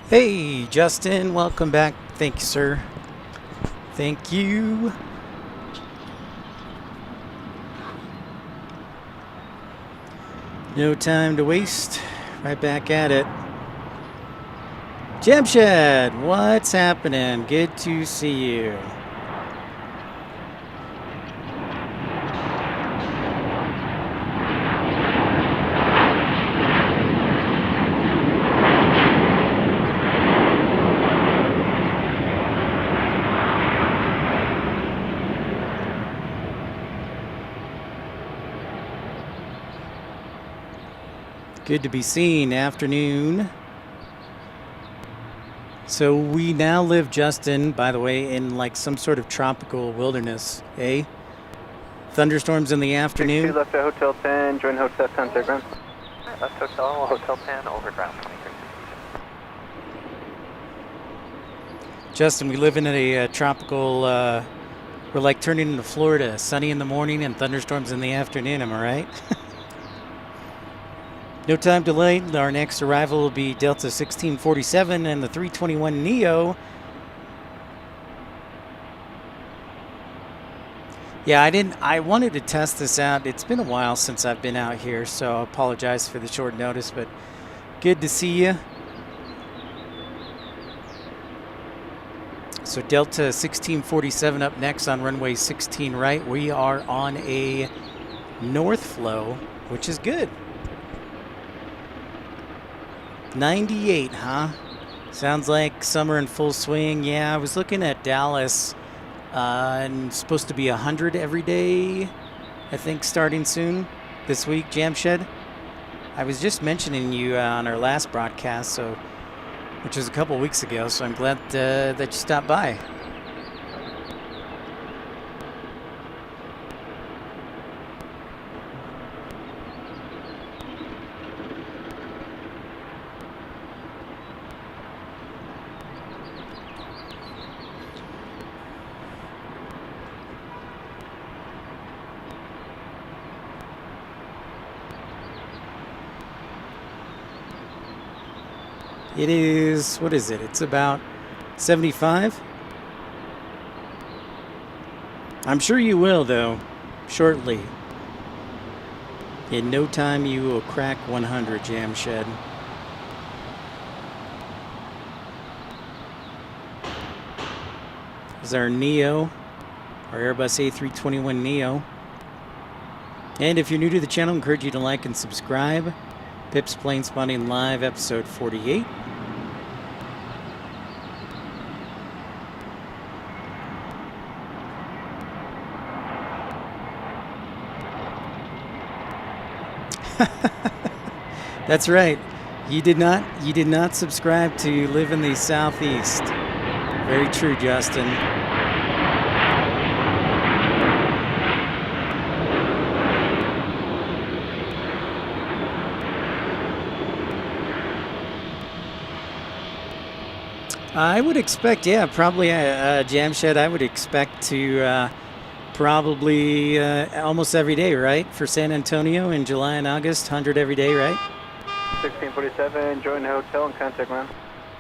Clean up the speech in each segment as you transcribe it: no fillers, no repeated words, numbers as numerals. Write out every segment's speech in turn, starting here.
Hey, Justin, welcome back. Thank you, sir. Thank you. No time to waste. Right back at it. Jamshed, what's happening? Good to see you. Good to be seen. Afternoon. So we now live, Justin, by the way, in like some sort of tropical wilderness, eh? Thunderstorms in the afternoon. 62 left at Hotel 10, join Hotel 10, clear ground. Left Hotel, Hotel 10, over ground. Justin, we live in a tropical, we're like turning into Florida, sunny in the morning and thunderstorms in the afternoon, am I right? No time delayed. Our next arrival will be Delta 1647 and the 321 Neo. Yeah, I wanted to test this out. It's been a while since I've been out here, so I apologize for the short notice, but good to see you. So Delta 1647 up next on runway 16 right. We are on a north flow, which is good. 98, huh? Sounds like summer in full swing. Yeah, I was looking at Dallas, and it's supposed to be 100 every day, I think, starting soon this week, Jamshed. I was just mentioning you on our last broadcast, so which was a couple weeks ago, so I'm glad that you stopped by. It is, what is it? It's about 75. I'm sure you will, though, shortly. In no time, you will crack 100, Jamshed. This is our Neo, our Airbus A321 Neo. And if you're new to the channel, I encourage you to like and subscribe. Pip's Planespotting Live, episode 48. That's right. You did not subscribe to live in the southeast. Very true, Justin. I would expect, yeah, probably Jamshed. I would expect to probably almost every day, right? For San Antonio in July and August, 100 every day, right? 1647, join the hotel and contact ground.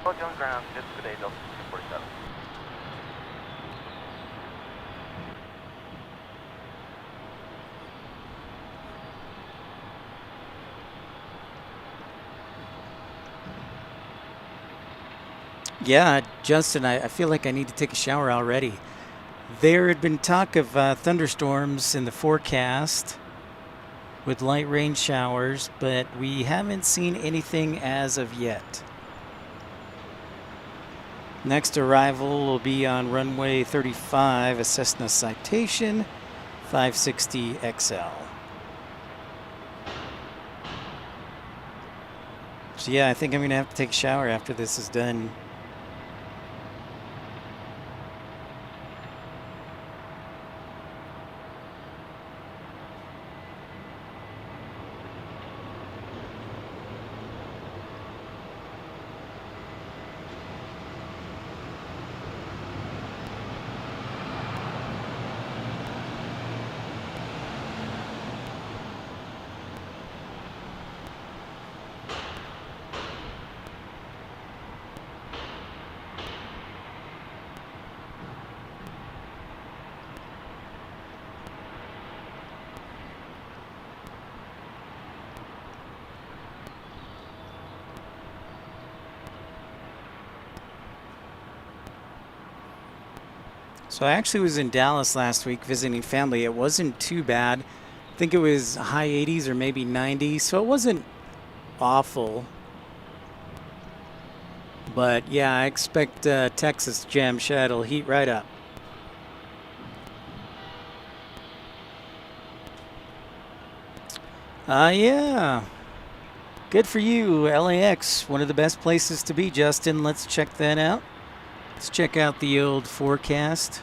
Oh, join ground, just today, Delta 1647. Yeah, Justin, I feel like I need to take a shower already. There had been talk of thunderstorms in the forecast with light rain showers, but we haven't seen anything as of yet. Next arrival will be on runway 35, a Cessna Citation 560 XL. So yeah, I think I'm going to have to take a shower after this is done. So I actually was in Dallas last week visiting family. It wasn't too bad. I think it was high 80s or maybe 90s, so it wasn't awful. But yeah, I expect Texas Jam Shed will heat right up. Yeah. Good for you, LAX. One of the best places to be, Justin. Let's check that out. Let's check out the old forecast.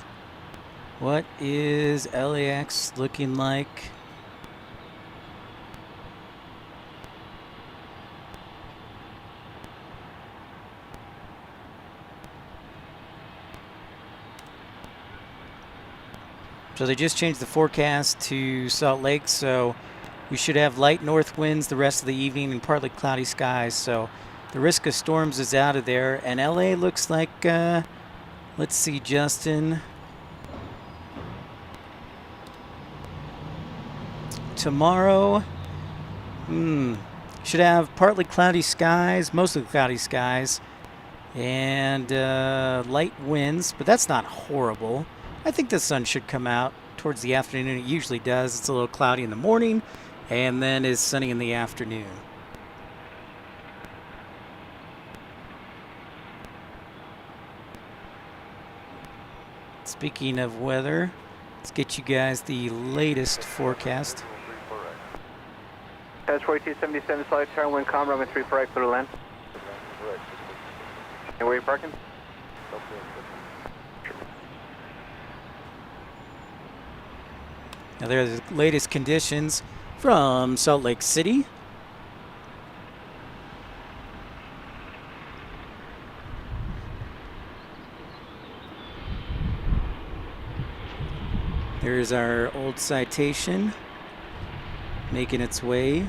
What is LAX looking like? So they just changed the forecast to Salt Lake, so we should have light north winds the rest of the evening and partly cloudy skies. So the risk of storms is out of there. And LA looks like, let's see, Justin. Tomorrow, should have partly cloudy skies, mostly cloudy skies, and light winds, but that's not horrible. I think the sun should come out towards the afternoon. It usually does. It's a little cloudy in the morning and then is sunny in the afternoon. Speaking of weather, let's get you guys the latest forecast. That's 4277 Solid Tower, wind calm, runway 3 for right, clear to land. And where are you parking? Now there's the latest conditions from Salt Lake City. There's our old citation making its way.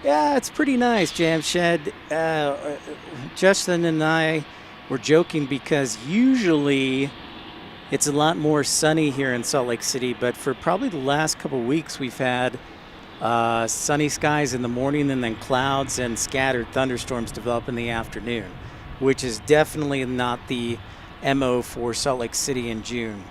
Yeah, it's pretty nice, Jam Shed. Justin and I were joking because usually it's a lot more sunny here in Salt Lake City, but for probably the last couple weeks we've had sunny skies in the morning and then clouds and scattered thunderstorms develop in the afternoon, which is definitely not the MO for Salt Lake City in June.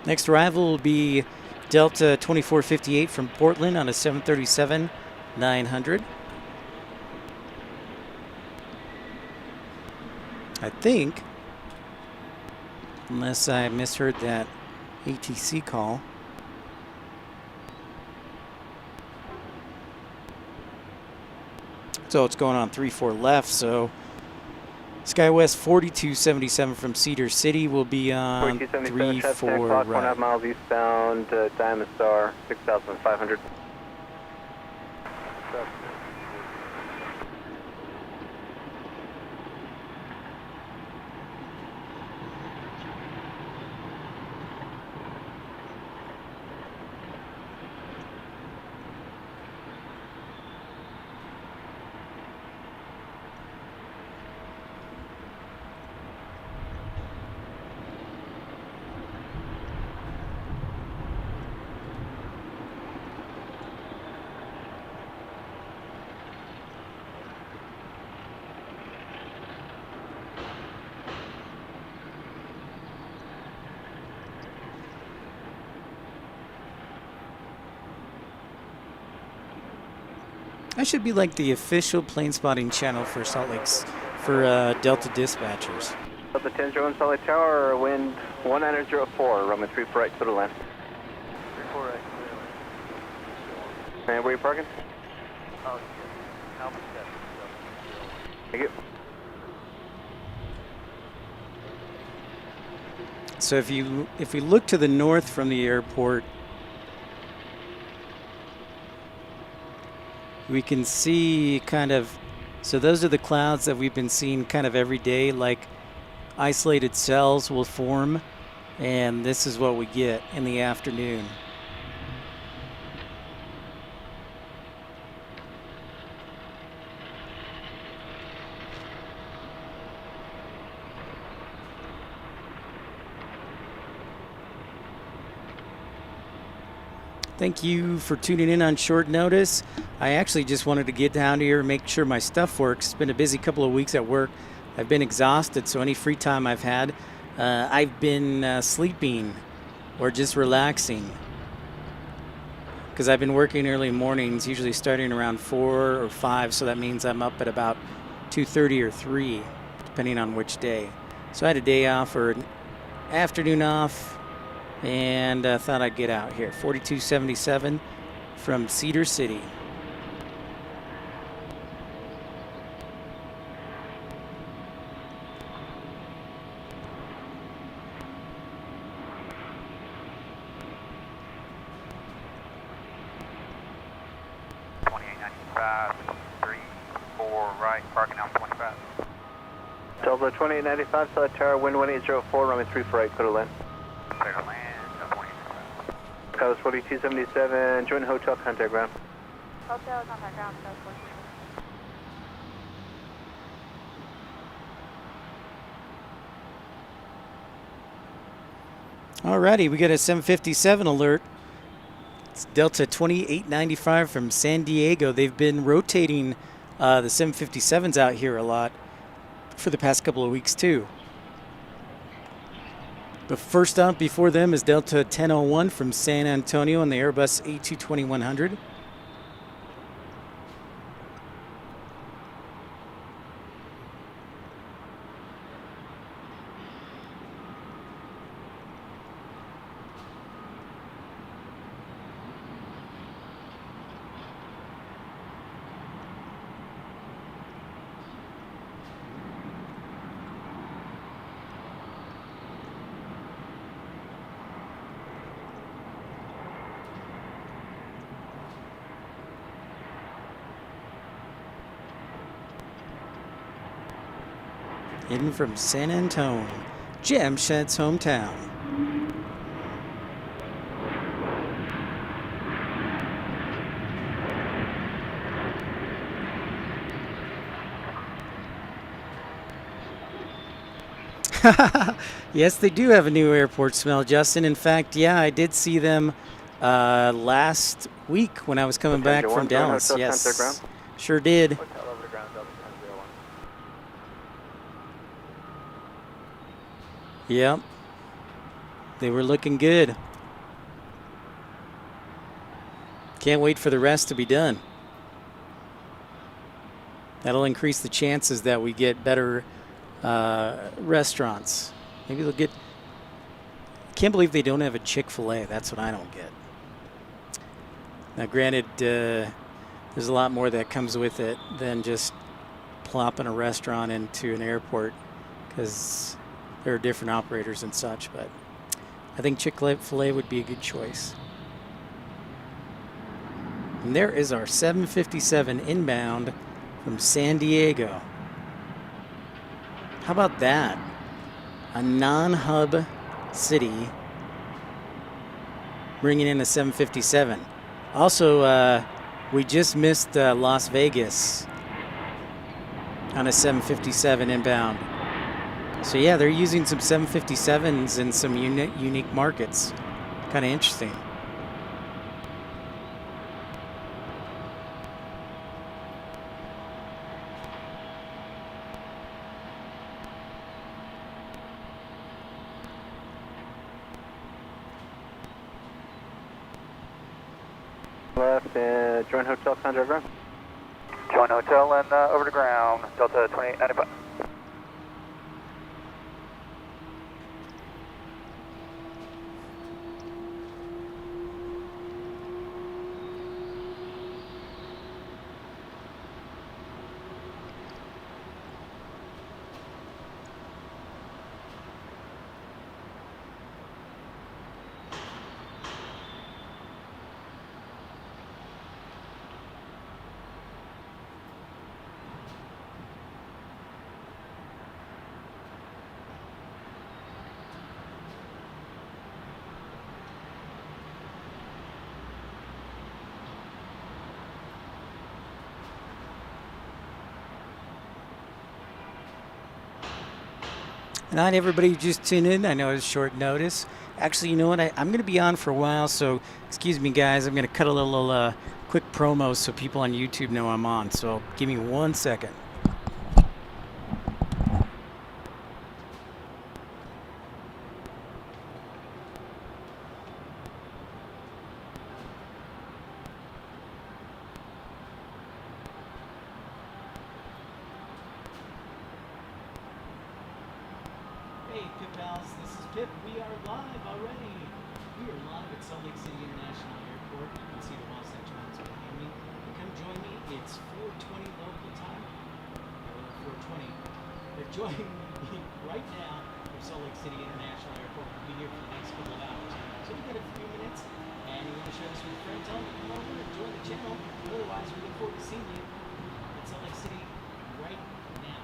Next arrival will be Delta 2458 from Portland on a 737-900. I think, unless I misheard that ATC call. So it's going on 34 left, so SkyWest 4277 from Cedar City will be on 34 right. 1.5 miles eastbound, Diamond Star, 6,500. I should be like the official plane spotting channel for Salt Lake's, for Delta dispatchers. Delta 1001 Salt Lake Tower, wind 1904, runway 3 for right, clear to land. 3 for right, And where are you parking? oh, Alpha Thank you. So if we look to the north from the airport, we can see kind of, so those are the clouds that we've been seeing kind of every day, like isolated cells will form, and this is what we get in the afternoon. Thank you for tuning in on short notice. I actually just wanted to get down here and make sure my stuff works. It's been a busy couple of weeks at work. I've been exhausted, so any free time I've had, I've been sleeping or just relaxing. Because I've been working early mornings, usually starting around 4 or 5, so that means I'm up at about 2:30 or 3, depending on which day. So I had a day off or an afternoon off, and thought I'd get out here. 4277 from Cedar City. Delta 2895, South Tower, wind 1804, runway 34, clear to land. Clear to land, 2895. Coast 4277, join hotel, contact ground. Hotel, contact ground, Coast 42. Alrighty, we got a 757 alert. It's Delta 2895 from San Diego. They've been rotating the 757s out here a lot for the past couple of weeks too. The first stop before them is Delta 1001 from San Antonio on the Airbus A220-100. In from San Antonio, Jamshed's hometown. Yes, they do have a new airport smell, Justin. In fact, yeah, I did see them last week when I was coming back from Dallas. Yes, sure did. Hotel over to ground, Delta 1001. Yep. They were looking good. Can't wait for the rest to be done. That'll increase the chances that we get better restaurants. Maybe they'll get... Can't believe they don't have a Chick-fil-A. That's what I don't get. Now, granted, there's a lot more that comes with it than just plopping a restaurant into an airport, because there are different operators and such, but I think Chick-fil-A would be a good choice. And there is our 757 inbound from San Diego. How about that? A non-hub city bringing in a 757. Also, we just missed Las Vegas on a 757 inbound. So yeah, they're using some 757s in some unique markets. Kind of interesting. Left, join hotel, contact ground. Join hotel and over to ground, Delta 2895. Not everybody just tuned in. I know it's short notice. Actually, you know what? I'm going to be on for a while, so excuse me, guys. I'm going to cut a little quick promo so people on YouTube know I'm on. So give me 1 second. Hey, Pip Pals, this is Pip. We are live already. We are live at Salt Lake City International Airport. You can see the Wasatch Mountains behind me. Come join me. It's 4:20 local time. 4:20. They're joining me right now from Salt Lake City International Airport. We'll be here for the next couple of hours. So we've got a few minutes, and you want to share this with friends, tell them to come over and join the channel. Otherwise, we look forward to seeing you at Salt Lake City right now.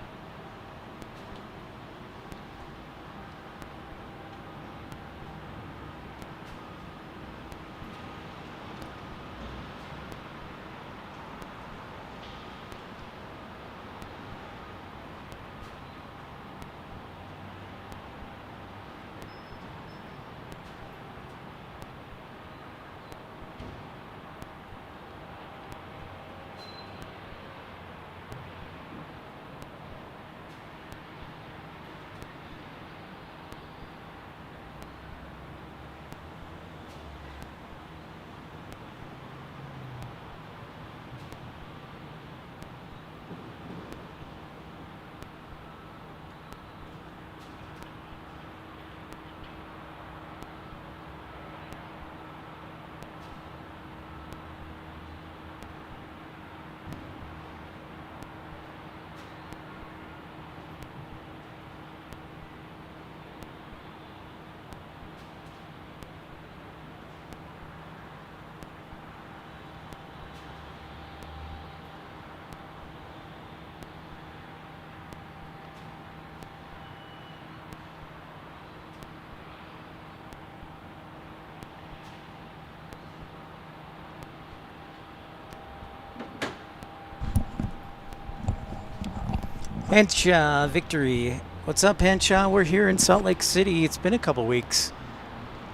Henshaw Victory. What's up, Henshaw? We're here in Salt Lake City. It's been a couple weeks.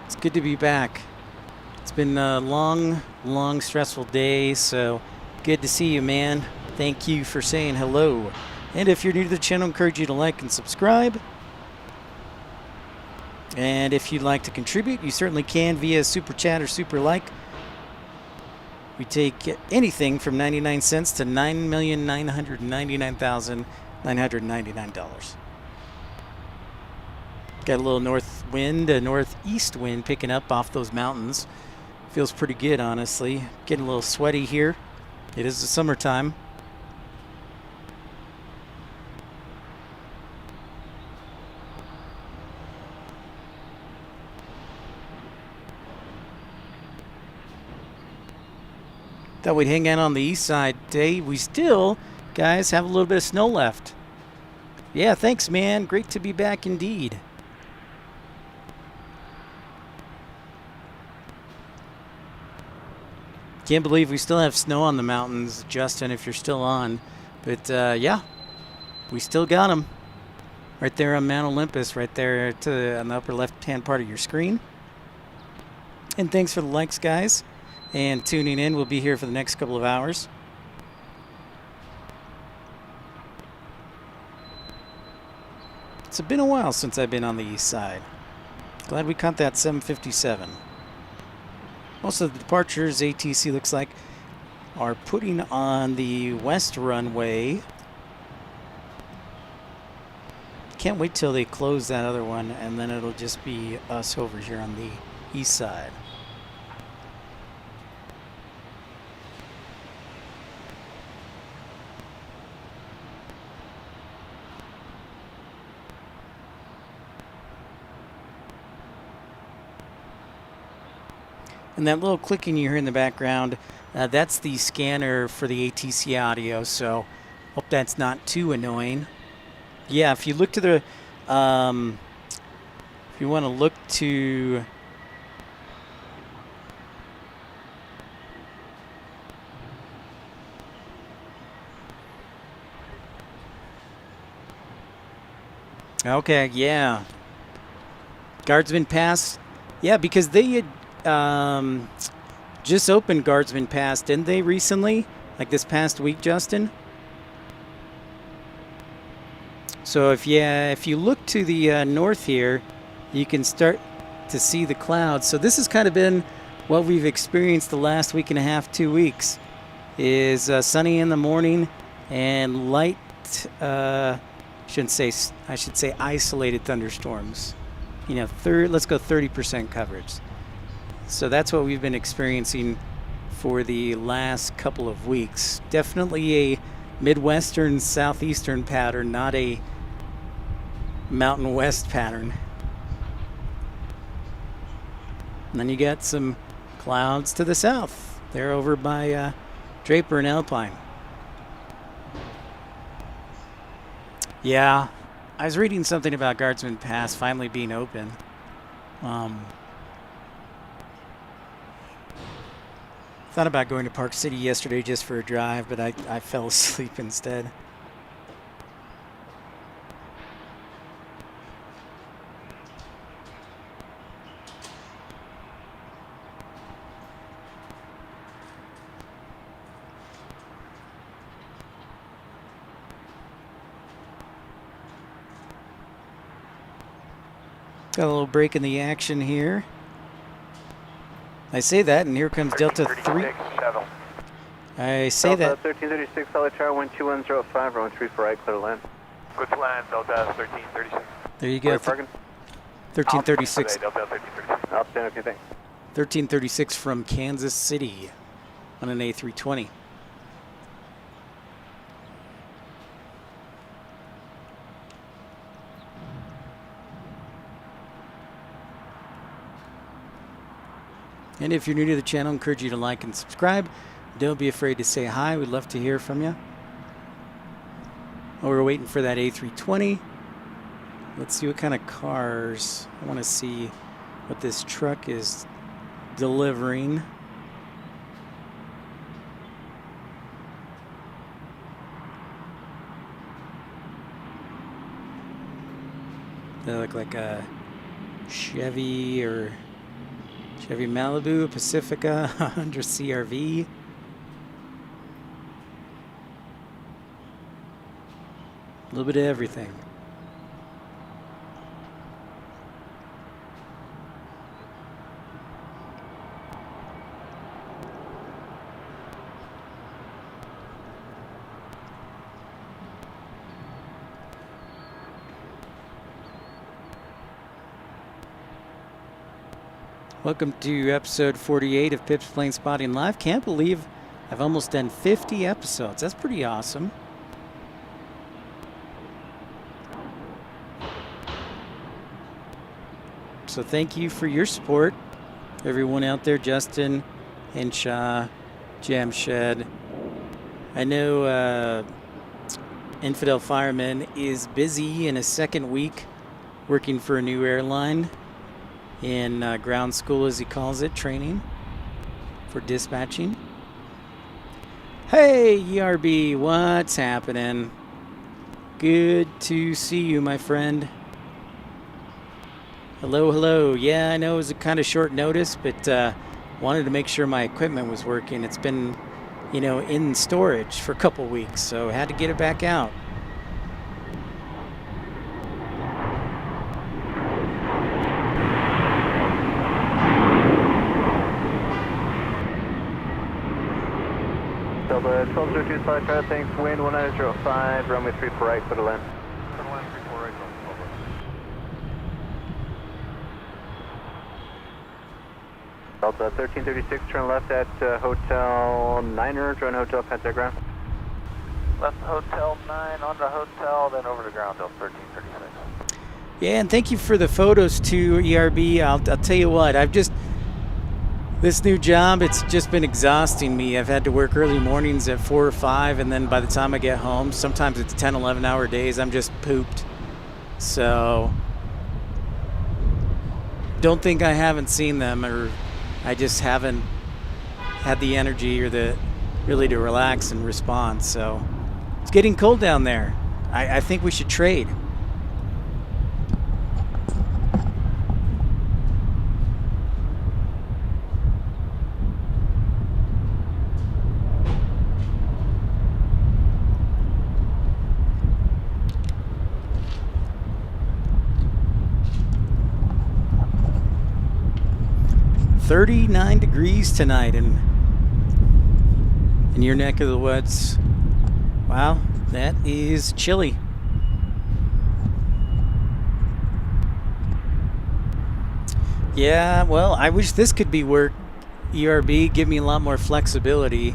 It's good to be back. It's been a long, stressful day, so good to see you, man. Thank you for saying hello. And if you're new to the channel, I encourage you to like and subscribe. And if you'd like to contribute, you certainly can via Super Chat or Super Like. We take anything from 99 cents to $9,999,999. Got a little north wind, a northeast wind picking up off those mountains. Feels pretty good, honestly. Getting a little sweaty here. It is the summertime. Thought we'd hang out on the east side today. We still, guys, have a little bit of snow left. Yeah, thanks, man. Great to be back indeed. Can't believe we still have snow on the mountains, Justin, if you're still on. But, yeah, we still got them. Right there on Mount Olympus, right there on the upper left-hand part of your screen. And thanks for the likes, guys. And tuning in. We'll be here for the next couple of hours. It's been a while since I've been on the east side. Glad we caught that 757. Most of the departures, ATC looks like, are putting on the west runway. Can't wait till they close that other one, and then it'll just be us over here on the east side. And that little clicking you hear in the background, that's the scanner for the ATC audio, so hope that's not too annoying. Yeah, if you look to the, if you want to look to, okay, yeah. Guardsman Pass Yeah, because they had just opened Guardsman Pass, didn't they, recently? Like this past week, Justin? So if you look to the north here, you can start to see the clouds. So this has kind of been what we've experienced the last week and a half, 2 weeks, is sunny in the morning and light, I should say isolated thunderstorms. You know, let's go 30% coverage. So that's what we've been experiencing for the last couple of weeks. Definitely a Midwestern, Southeastern pattern, not a Mountain West pattern. And then you got some clouds to the south. They're over by Draper and Alpine. Yeah, I was reading something about Guardsman Pass finally being open. Thought about going to Park City yesterday just for a drive, but I fell asleep instead. Got a little break in the action here. I say that, and here comes Delta 3. I say Delta that. 1336, solid tower, wind 2105, runway 34 right, clear to land. Good to land, Delta 1336. There you go. 1336. Delta 1336. Outstanding, okay, thanks. 1336 from Kansas City on an A320. And if you're new to the channel, I encourage you to like and subscribe. Don't be afraid to say hi. We'd love to hear from you. Oh, we're waiting for that A320. Let's see what kind of cars. I want to see what this truck is delivering. They look like a Chevy or Chevy Malibu, Pacifica, Honda CRV. A little bit of everything. Welcome to episode 48 of Pip's Planespotting Live. Can't believe I've almost done 50 episodes. That's pretty awesome. So thank you for your support. Everyone out there, Justin, Henshaw, Jamshed. I know Infidel Fireman is busy in his second week working for a new airline. In ground school, as he calls it, training for dispatching. Hey, ERB, what's happening? Good to see you, my friend. Hello, hello. Yeah, I know it was a kind of short notice, but wanted to make sure my equipment was working. It's been, you know, in storage for a couple weeks, so had to get it back out. Delta 1202, solid tower, thanks, wind 1905, runway 34 right, clear to land. Delta 1336, turn left at Hotel Niner, join Hotel Pentagram. Left Hotel 9, on the hotel, then over to ground, Delta 1336. Yeah, and thank you for the photos too, ERB. I'll tell you what, this new job, it's just been exhausting me. I've had to work early mornings at 4 or 5, and then by the time I get home, sometimes it's 10, 11-hour days. I'm just pooped. So, don't think I haven't seen them, or I just haven't had the energy or the really to relax and respond. So, it's getting cold down there. I think we should trade. 39 degrees tonight in your neck of the woods. Wow, that is chilly. Yeah, well, I wish this could be work. ERB, give me a lot more flexibility.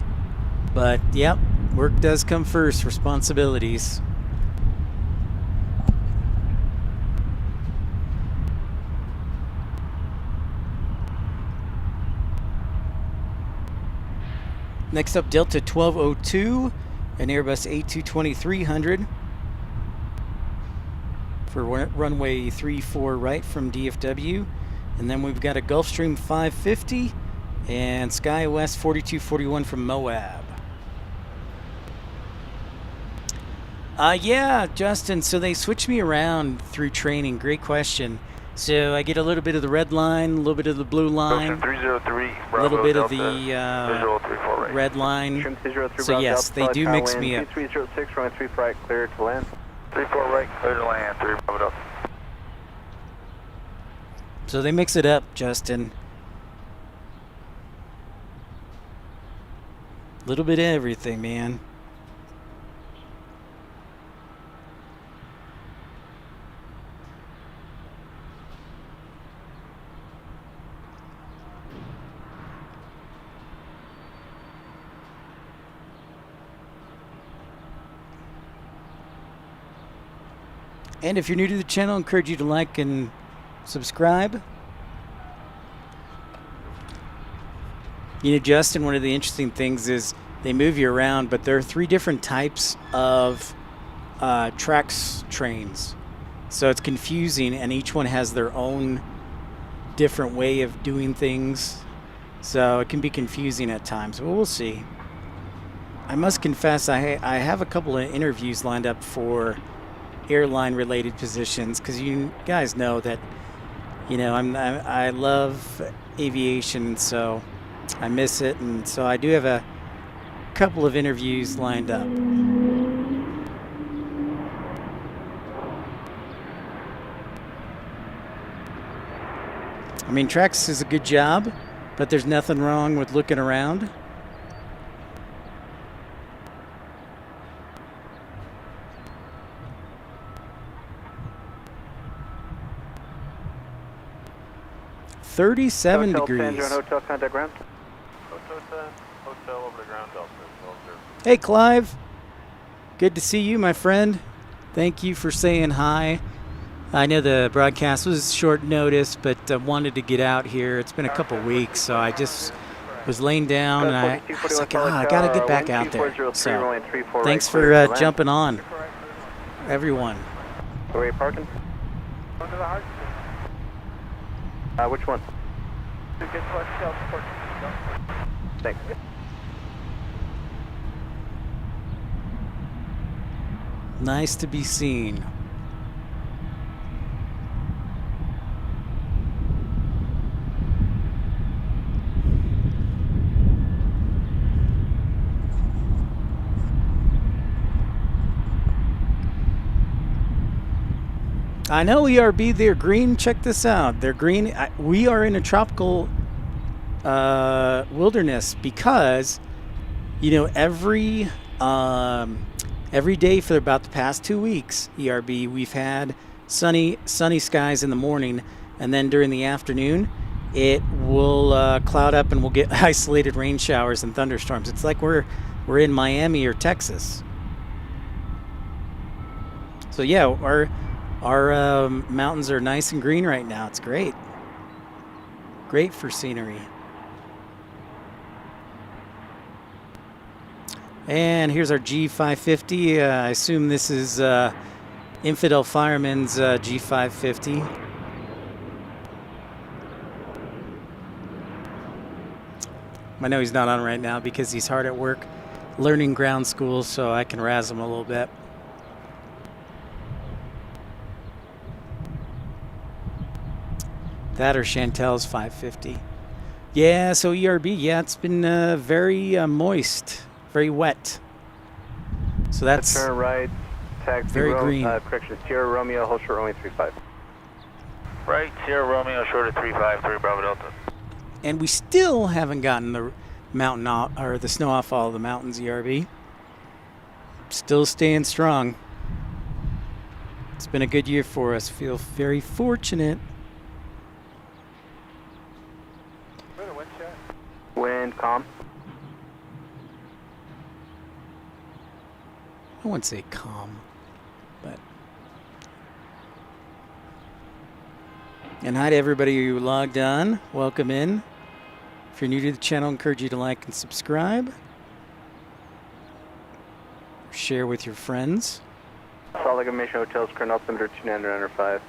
But, yep, work does come first, responsibilities. Next up, Delta 1202, an Airbus A220-300 for runway 34 right from DFW. And then we've got a Gulfstream 550 and SkyWest 4241 from Moab. Yeah, Justin, so they switch me around through training. Great question. So I get a little bit of the red line, a little bit of the blue line, 303, a little bit of Delta, the 3034 right. red line. Trim 303 So yes, they do mix me up. 2306, runway 35 right, clear to land. 34 right, clear to land, 3 Bravo Delta. So they mix it up, Justin. A little bit of everything, man. And if you're new to the channel, I encourage you to like and subscribe. You know, Justin, one of the interesting things is they move you around, but there are 3 different types of tracks trains. So it's confusing, and each one has their own different way of doing things. So it can be confusing at times, but we'll see. I must confess, I have a couple of interviews lined up for airline-related positions, because you guys know that, you know, I love aviation, so I miss it, and so I do have a couple of interviews lined up. I mean, Trax is a good job, but there's nothing wrong with looking around. Hotel 37 degrees. San John Hotel, contact ground. Hotel over the ground Delta, 12-0. Hey, Clive. Good to see you, my friend. Thank you for saying hi. I know the broadcast was short notice, but wanted to get out here. It's been a couple weeks, so I just was laying down, and I was like, I got to get back out there. So thanks for jumping on, everyone. Where are you parking? Under the heart. Which one? To get to our hotel support. Thanks. Nice to be seen. I know ERB, they're green. Check this out. They're green. We are in a tropical wilderness because, you know, every day for about the past 2 weeks, ERB, we've had sunny skies in the morning, and then during the afternoon, it will cloud up and we'll get isolated rain showers and thunderstorms. It's like we're in Miami or Texas. So yeah, our mountains are nice and green right now. It's great. Great for scenery. And here's our G550. I assume this is Infidel Fireman's G550. I know he's not on right now because he's hard at work learning ground school, so I can razz him a little bit. That or Chantel's 550. Yeah, so ERB, yeah, it's been very moist, very wet. So that's turn right, taxi very green. Correction, Sierra Romeo, hold short runway 35. Right, Sierra Romeo, short of 353, Bravo Delta. And we still haven't gotten the mountain off, or the snow off all of the mountains, ERB. Still staying strong. It's been a good year for us. Feel very fortunate. Wind calm. I wouldn't say calm, but. And hi to everybody who logged on. Welcome in. If you're new to the channel, I encourage you to like and subscribe. Share with your friends. Salt Lake Mission Hotels, current altimeter 2995.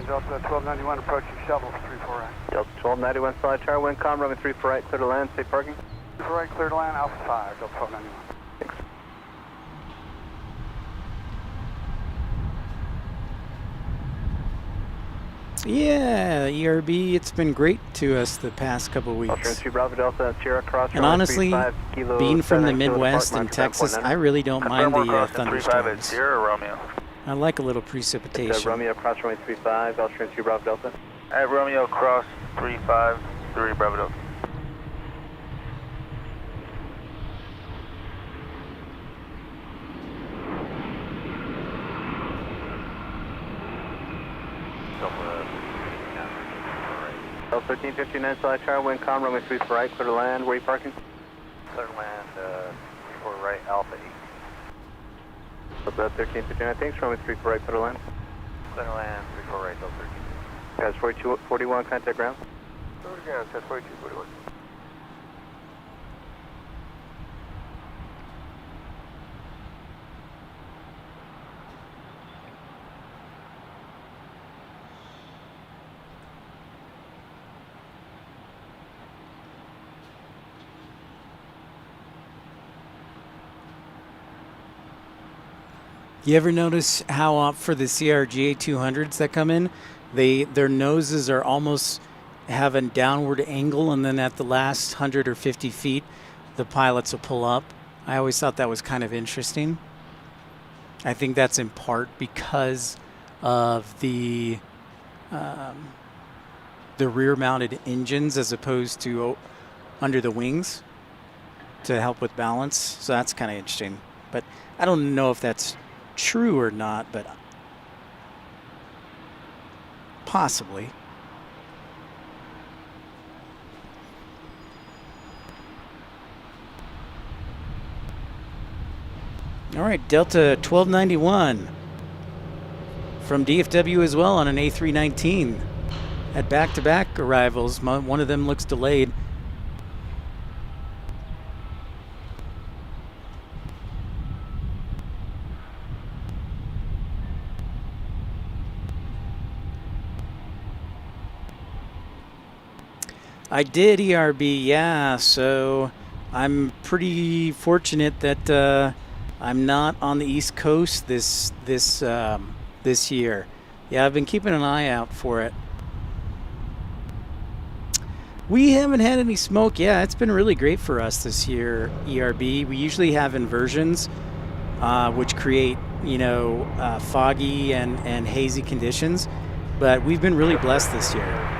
Delta 1291 approaching shuttle 34 right. Delta 1291, solid tower, wind calm, runway 34 right, clear to land, safe parking. 34 right, clear to land, Alpha 5, Delta 1291. Thanks. Yeah, ERB, it's been great to us the past couple Alternate weeks. 2 Bravo Delta, Sierra Cross. And honestly, 35 kilo, being from the 79 kilo Midwest depart, and mark Texas, 7.9. I really don't mind Confirm we're the crossing 35 at thunderstorms. Sierra Romeo. I like a little It's precipitation. Romeo Cross runway 35, alternate 2 Bravo Delta. At Romeo cross 35, 3 Bravo Delta. Delta 1359, solid tower, wind calm, runway 34 right, clear to land, where are you parking? Clear to land, 34 right, Alpha 8. Delta 1359, thanks, runway 34 right, clear to land. Clear to land, 34 right, Delta 13. Guys, 4241, contact ground. Over to ground, test 4241. You ever notice how for the CRGA 200s that come in, their noses are almost have a downward angle, and then at the last 100 or 50 feet, the pilots will pull up. I always thought that was kind of interesting. I think that's in part because of the rear-mounted engines as opposed to under the wings to help with balance. So that's kind of interesting. But I don't know if that's true or not, but possibly. All right, Delta 1291 from DFW as well on an A319. Had back-to-back arrivals. One of them looks delayed. I did ERB, yeah. So I'm pretty fortunate that I'm not on the East Coast this year. Yeah, I've been keeping an eye out for it. We haven't had any smoke. Yeah, it's been really great for us this year, ERB. We usually have inversions, which create, foggy and hazy conditions. But we've been really blessed this year.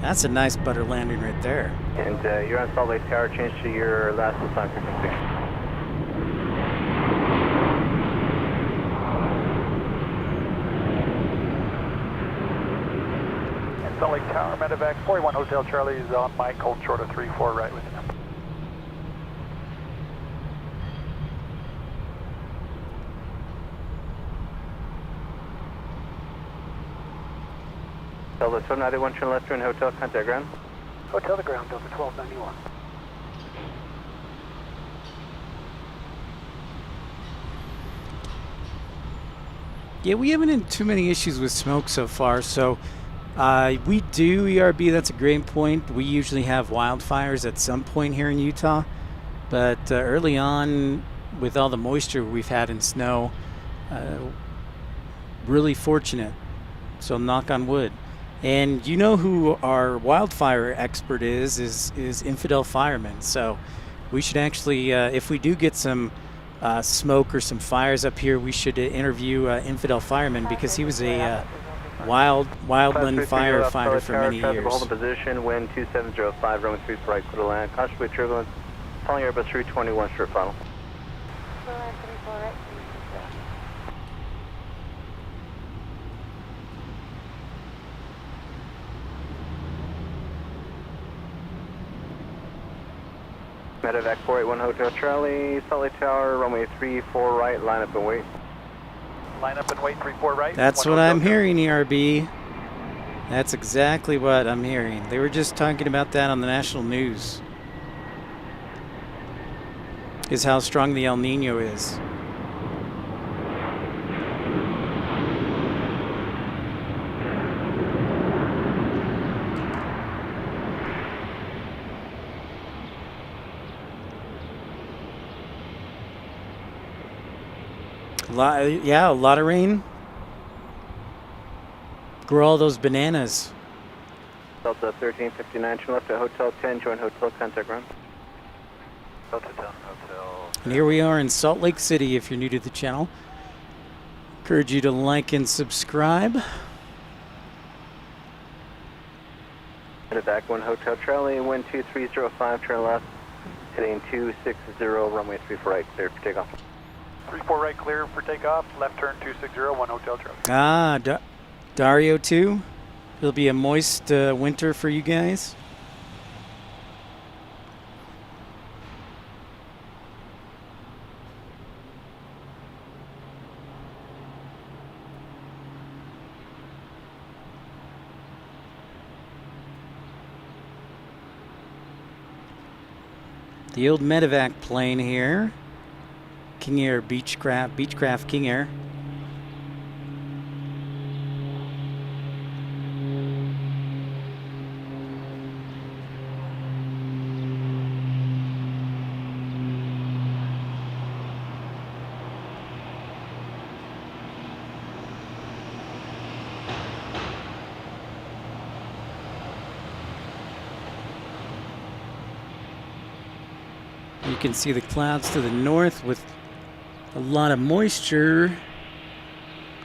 That's a nice butter landing right there. And you're on Salt Lake Tower, change to your last assigned frequency. And Salt Lake Tower, medevac 41 Hotel Charlie is on Mike, hold short of 34 right with him. Delta 1291, turn left, turn hotel, contact ground. Hotel to ground, Delta 1291. Yeah, we haven't had too many issues with smoke so far. So we do ERB. That's a great point. We usually have wildfires at some point here in Utah, but early on, with all the moisture we've had in snow, really fortunate. So knock on wood. And you know who our wildfire expert is Infidel Fireman. So we should actually, if we do get some smoke or some fires up here, we should interview Infidel Fireman because he was a wildland firefighter for many years. Hold in position, wind 2705, runway 3 right, clear to land. Cautiously turbulence, calling Airbus 321, short final. Clear land 34 right, 330. Medevac 481 Hotel Charlie, Salt Lake Tower, runway 34 right, line up and wait. Line up and wait, 34 right. That's what I'm hearing, ERB. That's exactly what I'm hearing. They were just talking about that on the national news. Is how strong the El Nino is. Yeah, a lot of rain. Grow all those bananas. Delta 1359, turn left at Hotel 10, join Hotel, contact ground. Delta 10 Hotel. And here we are in Salt Lake City if you're new to the channel. Encourage you to like and subscribe. Medevac 1 Hotel Charlie, wind 2305, turn left, heading 260, runway 34 right, clear for takeoff. 34 right, clear for takeoff. Left turn 260, 1 Hotel Charlie. Dario 2. It'll be a moist winter for you guys. The old medevac plane here. King Air Beechcraft King Air. You can see the clouds to the north with a lot of moisture.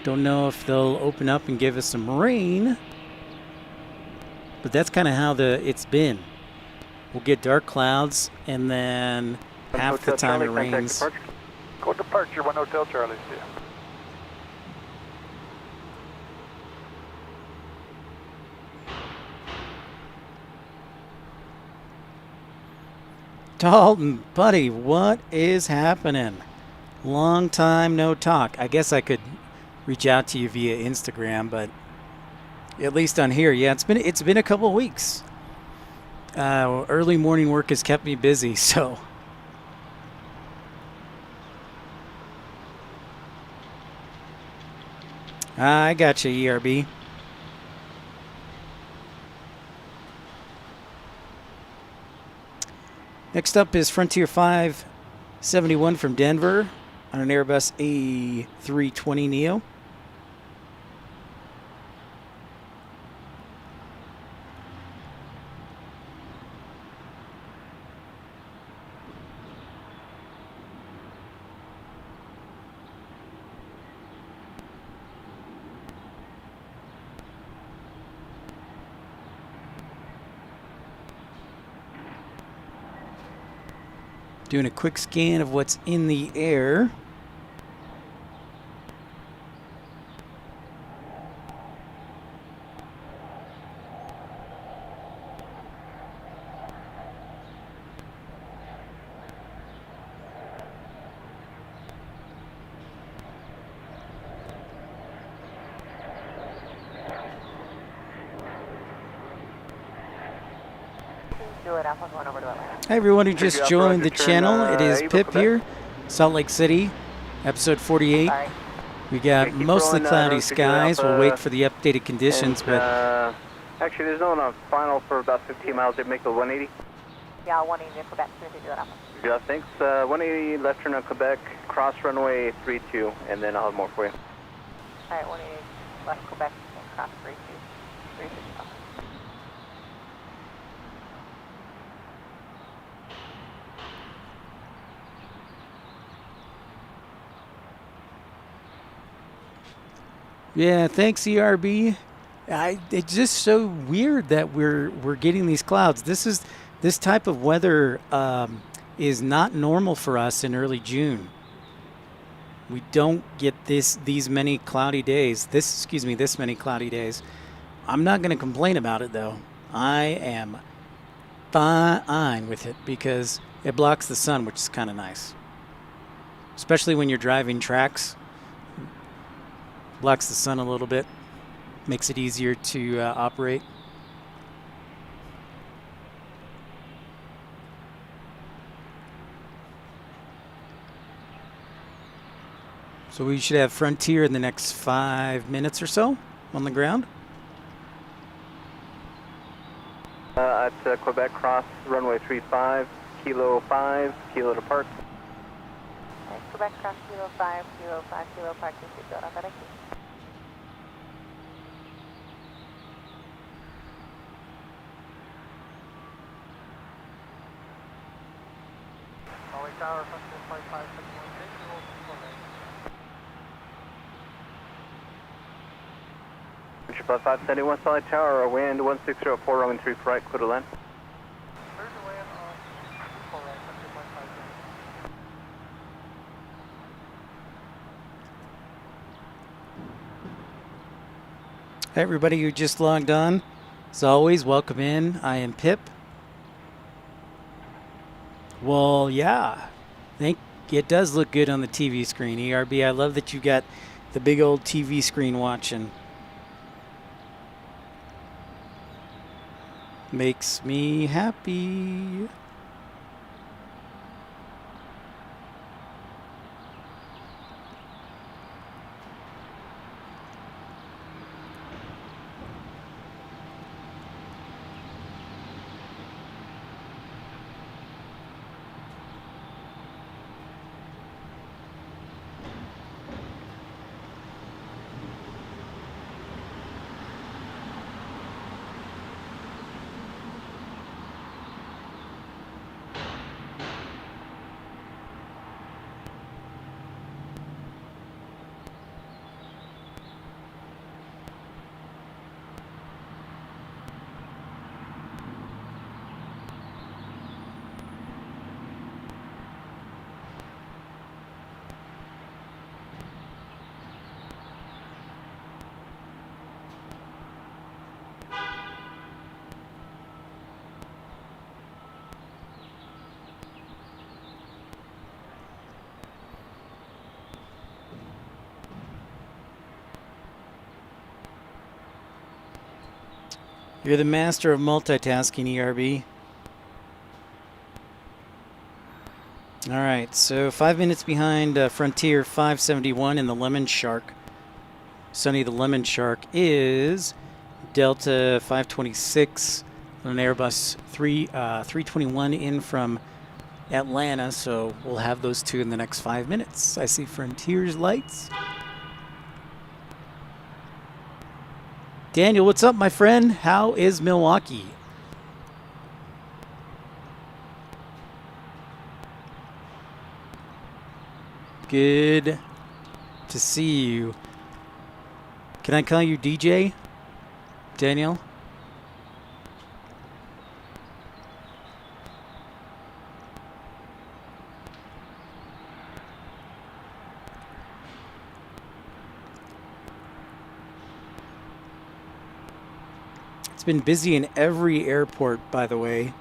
Don't know if they'll open up and give us some rain, but that's kind of how it's been. We'll get dark clouds and then half the time it rains. Go departure, 1 Hotel Charlie. See ya. Dalton, buddy, what is happening? Long time no talk. I guess I could reach out to you via Instagram, but at least on here, yeah, it's been a couple of weeks. Early morning work has kept me busy, so. I got you, ERB. Next up is Frontier 571 from Denver on an Airbus A320neo. Doing a quick scan of what's in the air. Hi everyone who just joined the channel. It is Pip here, Salt Lake City, episode 48. We got mostly cloudy skies. We'll wait for the updated conditions, but actually there's no one on final for about 15 miles. They make a 180. Yeah, 180 Quebec, 330. Yeah, thanks. 180 left turn on Quebec, cross runway 32, and then I'll have more for you. All right, 180 left Quebec, and cross 32, 350. Yeah, thanks ERB. It's just so weird that we're getting these clouds. This type of weather is not normal for us in early June. We don't get these many cloudy days. This many cloudy days. I'm not going to complain about it though. I am fine with it because it blocks the sun, which is kind of nice. Especially when you're driving tracks. Blocks the sun a little bit. Makes it easier to operate. So we should have Frontier in the next 5 minutes or so on the ground. At Quebec Cross, runway 35, Kilo 5, Kilo to park. Quebec Cross, Kilo 5, Kilo 5, Kilo parking, Kilo Navaraki. Solid Tower, Frontier Flight 571, Triple 571 Solid Tower, wind 1604, runway 3 for right, clear to land. Clear to land on 24 right, Frontier Flight 571. Hey everybody who just logged on, as always, welcome in. I am Pip. Well, yeah, I think it does look good on the TV screen. ERB, I love that you got the big old TV screen watching. Makes me happy. You're the master of multitasking, ERB. All right, so 5 minutes behind Frontier 571 in the Lemon Shark. Sunny the Lemon Shark is Delta 526 on an Airbus 321 in from Atlanta, so we'll have those two in the next 5 minutes. I see Frontier's lights. Daniel, what's up, my friend? How is Milwaukee? Good to see you. Can I call you DJ, Daniel? It's been busy in every airport, by the way.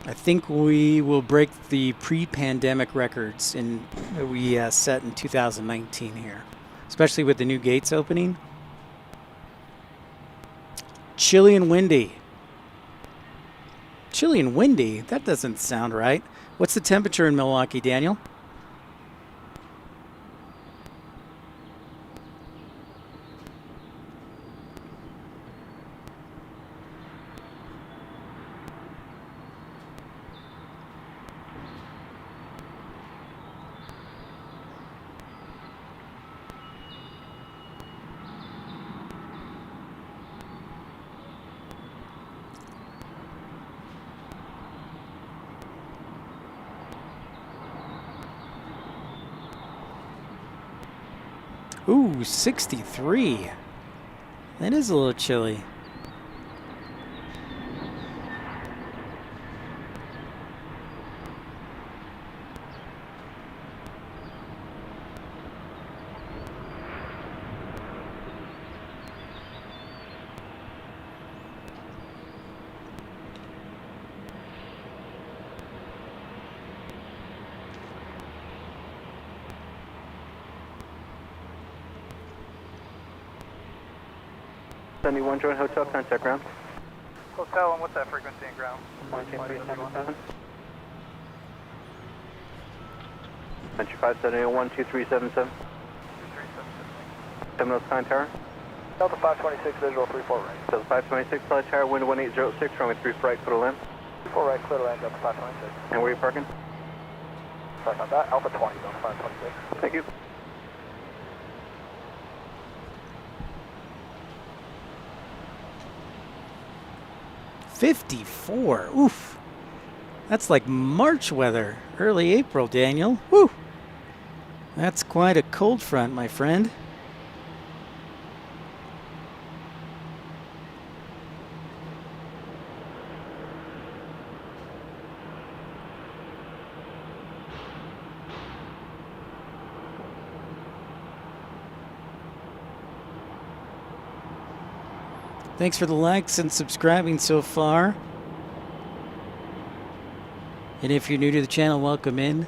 I think we will break the pre-pandemic records that we set in 2019 here, especially with the new gates opening. Chilly and windy. Chilly and windy? That doesn't sound right. What's the temperature in Milwaukee, Daniel? Ooh, 63. That is a little chilly. One joint hotel, contact ground. Hotel, and what's that frequency in ground? 12377. 571 2377. 7 Hills Pine Tower. Delta 526, visual 34 right. Delta 526, Flight Tower, wind 1806, runway 3 for right, clear to land. 34 right, clear to land, Delta 526. And where are you parking? Sorry about that, Alpha 20, Delta 526. Thank you. '54. Oof. That's like March weather. Early April, Daniel. Woo. That's quite a cold front, my friend. Thanks for the likes and subscribing so far. And if you're new to the channel, welcome in.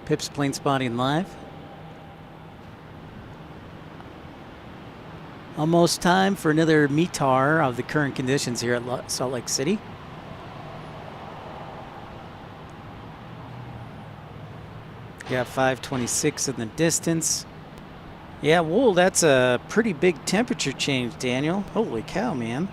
Pip's Planespotting Live. Almost time for another METAR of the current conditions here at Salt Lake City. Got 526 in the distance. Yeah, whoa, that's a pretty big temperature change, Daniel. Holy cow, man.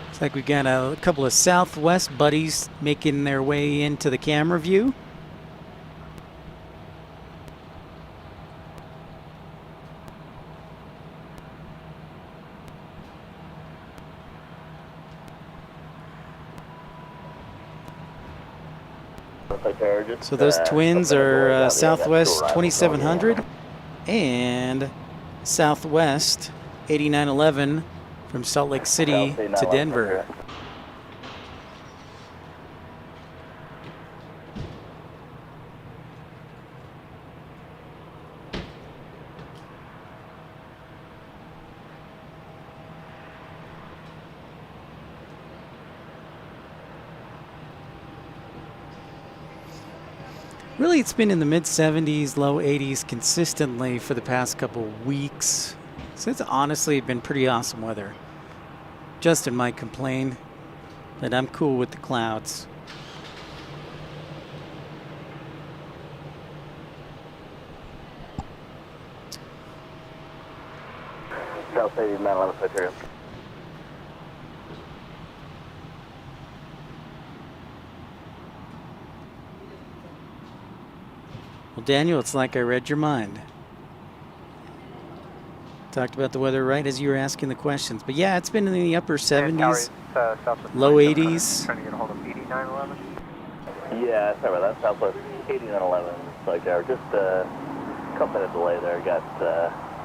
Looks like we got a couple of Southwest buddies making their way into the camera view. So those twins are Southwest 2700 and Southwest 8911 from Salt Lake City to Denver. Really, it's been in the mid-70s, low 80s consistently for the past couple weeks. So it's honestly been pretty awesome weather. Justin might complain, but I'm cool with the clouds. South 8911 Secretary. Well, Daniel, it's like I read your mind. Talked about the weather right as you were asking the questions. But yeah, it's been in the upper 70s, low 80s. Trying to get a hold of 8911. Yeah, sorry about that. Southwest 8911 Flight Tower. Just a couple minute delay there. Got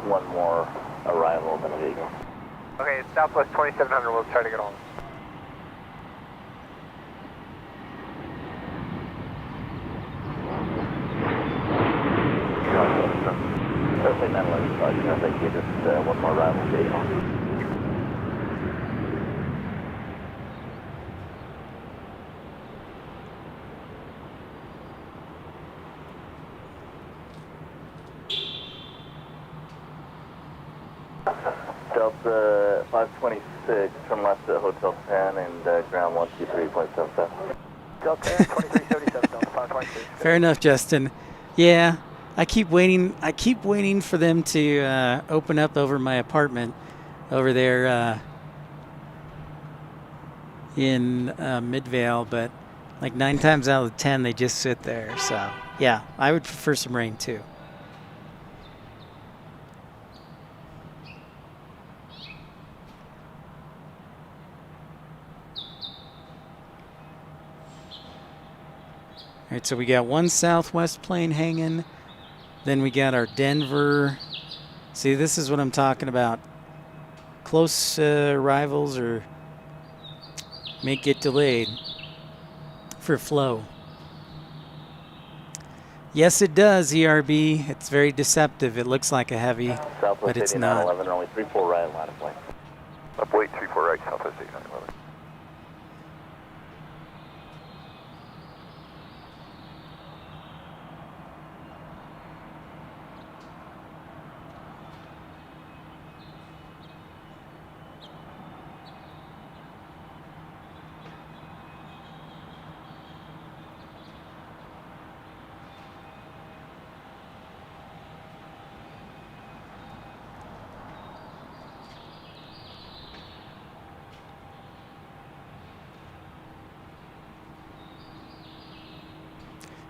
one more arrival than a vehicle. Okay, it's Southwest 2700, we'll try to get home. Perfect, 911 Flight Tower. Thank you. Just one more arrival vehicle. Delta 526, turn left at Hotel 10 and ground 123.77. Delta 2377, Delta 526. Fair enough, Justin. Yeah, I keep waiting for them to open up over my apartment over there in Midvale, but like 9 times out of 10 they just sit there. So yeah, I would prefer some rain too. All right, so we got one southwest plane hanging. Then we got our Denver. See, this is what I'm talking about. Close rivals or may get delayed for flow. Yes, it does, ERB. It's very deceptive. It looks like a heavy, Southwest but it's not. 8911, runway 34 right, line of flight. Up weight 34 right, Southwest 8911.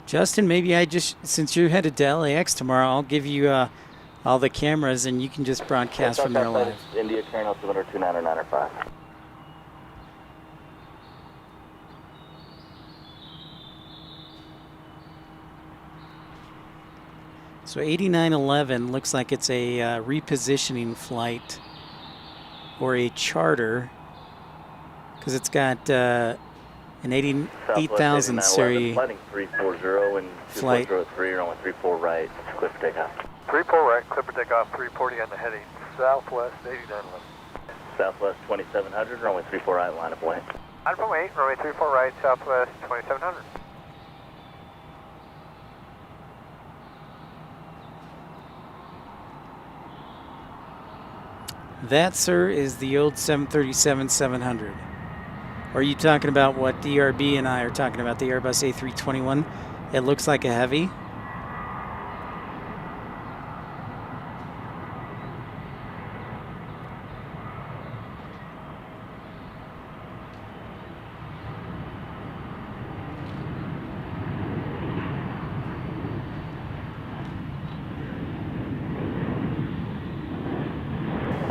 Justin, maybe since you're headed to LAX tomorrow, I'll give you all the cameras and you can just broadcast from there live. India turn altimeter 29905. So 8911 looks like it's a repositioning flight or a charter because it's got an 8,000 series Flighting 340 and flight. 2403, runway 34 right, clear for takeoff. 34 right, clip for takeoff, 340 on the heading, Southwest 8911. Southwest 2700, runway 34 right, line of flight. Alpha weight, runway 34 right, Southwest 2700. That, sir, is the old 737-700. Or are you talking about what DRB and I are talking about, the Airbus A321? It looks like a heavy.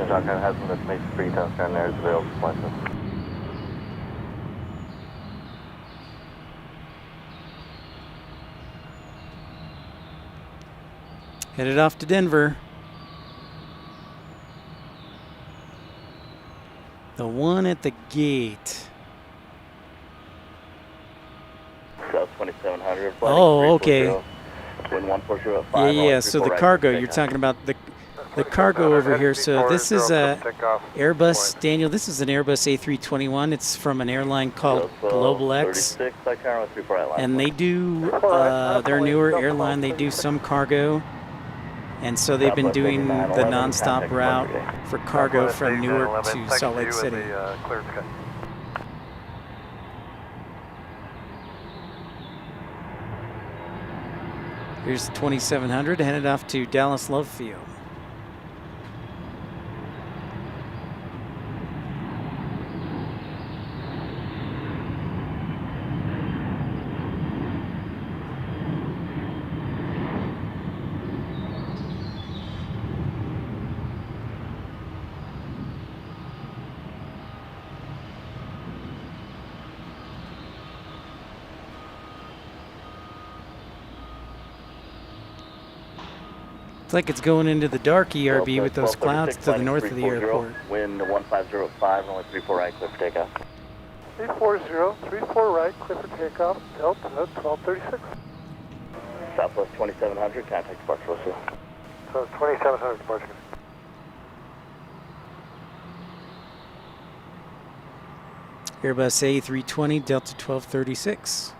Doctor has one that makes 3 times down there is available to flight. Headed off to Denver. The one at the gate. South 2700. Oh, okay. Wind 140 Yeah. So the cargo, you're talking about the cargo over here. So this is a Airbus, Daniel, this is an Airbus A321. It's from an airline called Global X. And they do, their newer airline, they do some cargo. And so they've been doing the nonstop route for cargo from Newark to Salt Lake City. Here's the 2700 headed off to Dallas Love Field. It's like it's going into the dark ERB with those clouds to the north of the airport. Wind 150.5, only 34 right, clear for takeoff. 340, 34 right, clear for takeoff, Delta 1236. Southwest 2700, contact departure Wilson. So 2700 departure. Airbus A320, Delta 1236.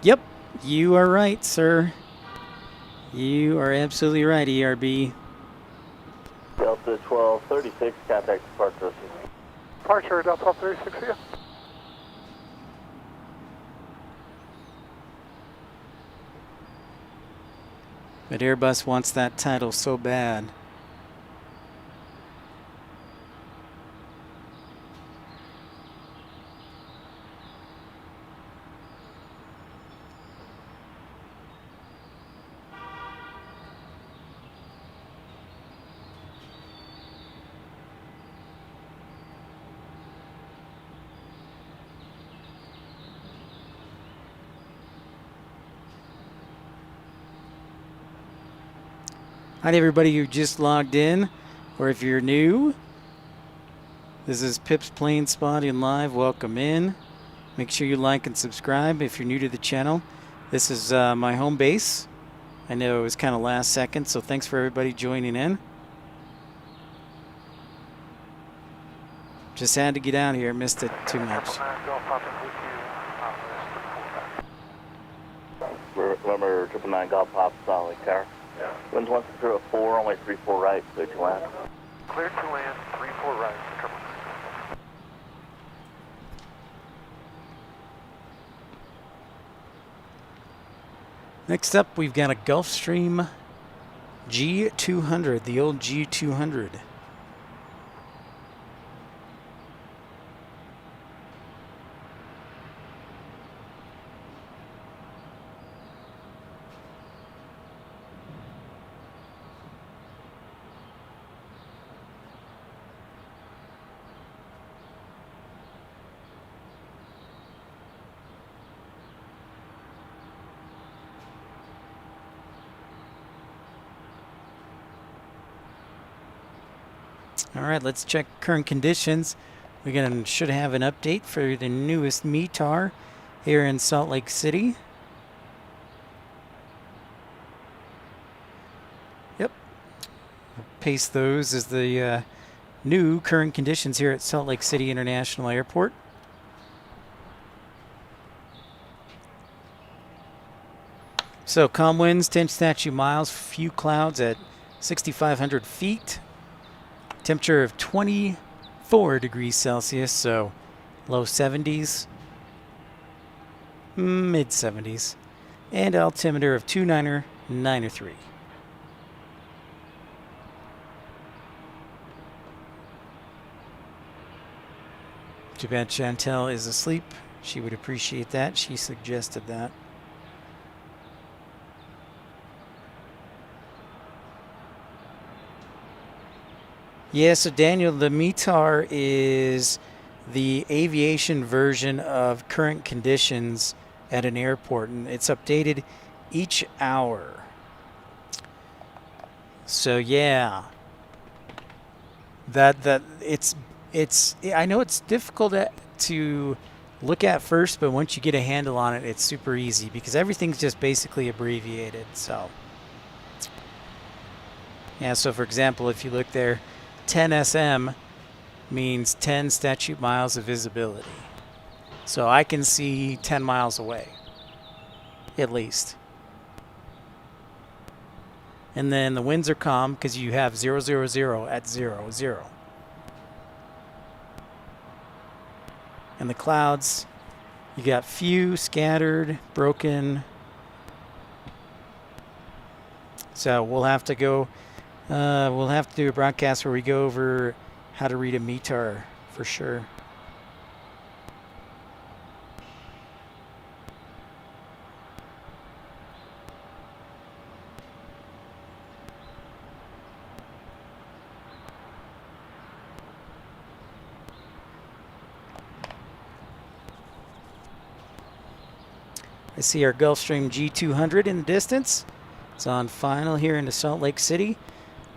Yep, you are right, sir. You are absolutely right, ERB. Delta 1236, contact departure. Departure, Delta 1236 here. But Airbus wants that title so bad. Hi to everybody who just logged in, or if you're new, this is Pip's Planespotting Live. Welcome in. Make sure you like and subscribe if you're new to the channel. This is my home base. I know it was kind of last second, so thanks for everybody joining in. Just had to get out here, missed it too much. Remember 999 Golf Pop, solid tower. Yeah. Winds 164, only 34 right, so to land. Clear to land, 34 right. Next up, we've got a Gulfstream G200, the old G200. All right, let's check current conditions. We should have an update for the newest METAR here in Salt Lake City. Yep. Paste those as the new current conditions here at Salt Lake City International Airport. So calm winds, 10 statute miles, few clouds at 6,500 feet. Temperature of 24 degrees Celsius, so low 70s, mid 70s, and altimeter of 2993. Too bad Chantel is asleep. She would appreciate that. She suggested that. Yeah, so Daniel, the METAR is the aviation version of current conditions at an airport, and it's updated each hour. So yeah, it's I know it's difficult to look at first, but once you get a handle on it, it's super easy because everything's just basically abbreviated. So yeah, so for example, if you look there, 10 SM means 10 statute miles of visibility. So I can see 10 miles away, at least. And then the winds are calm because you have 000 at 0. And the clouds, you got few, scattered, broken. So we'll have to go. We'll have to do a broadcast where we go over how to read a METAR for sure. I see our Gulfstream G200 in the distance. It's on final here into Salt Lake City.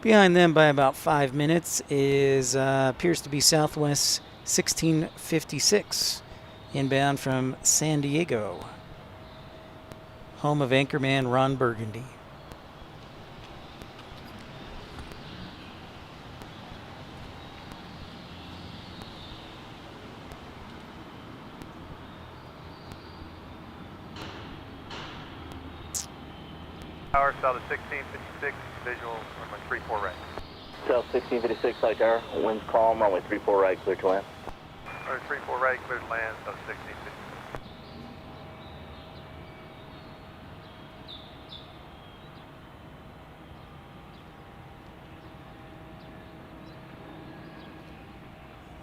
Behind them by about 5 minutes is appears to be Southwest 1656, inbound from San Diego, home of anchorman Ron Burgundy. Tower, south of 1656, visual, runway 34 right. South 1656, Flight Tower, winds calm, runway 34 right, clear to land. Runway 34 right, clear to land, south 1656.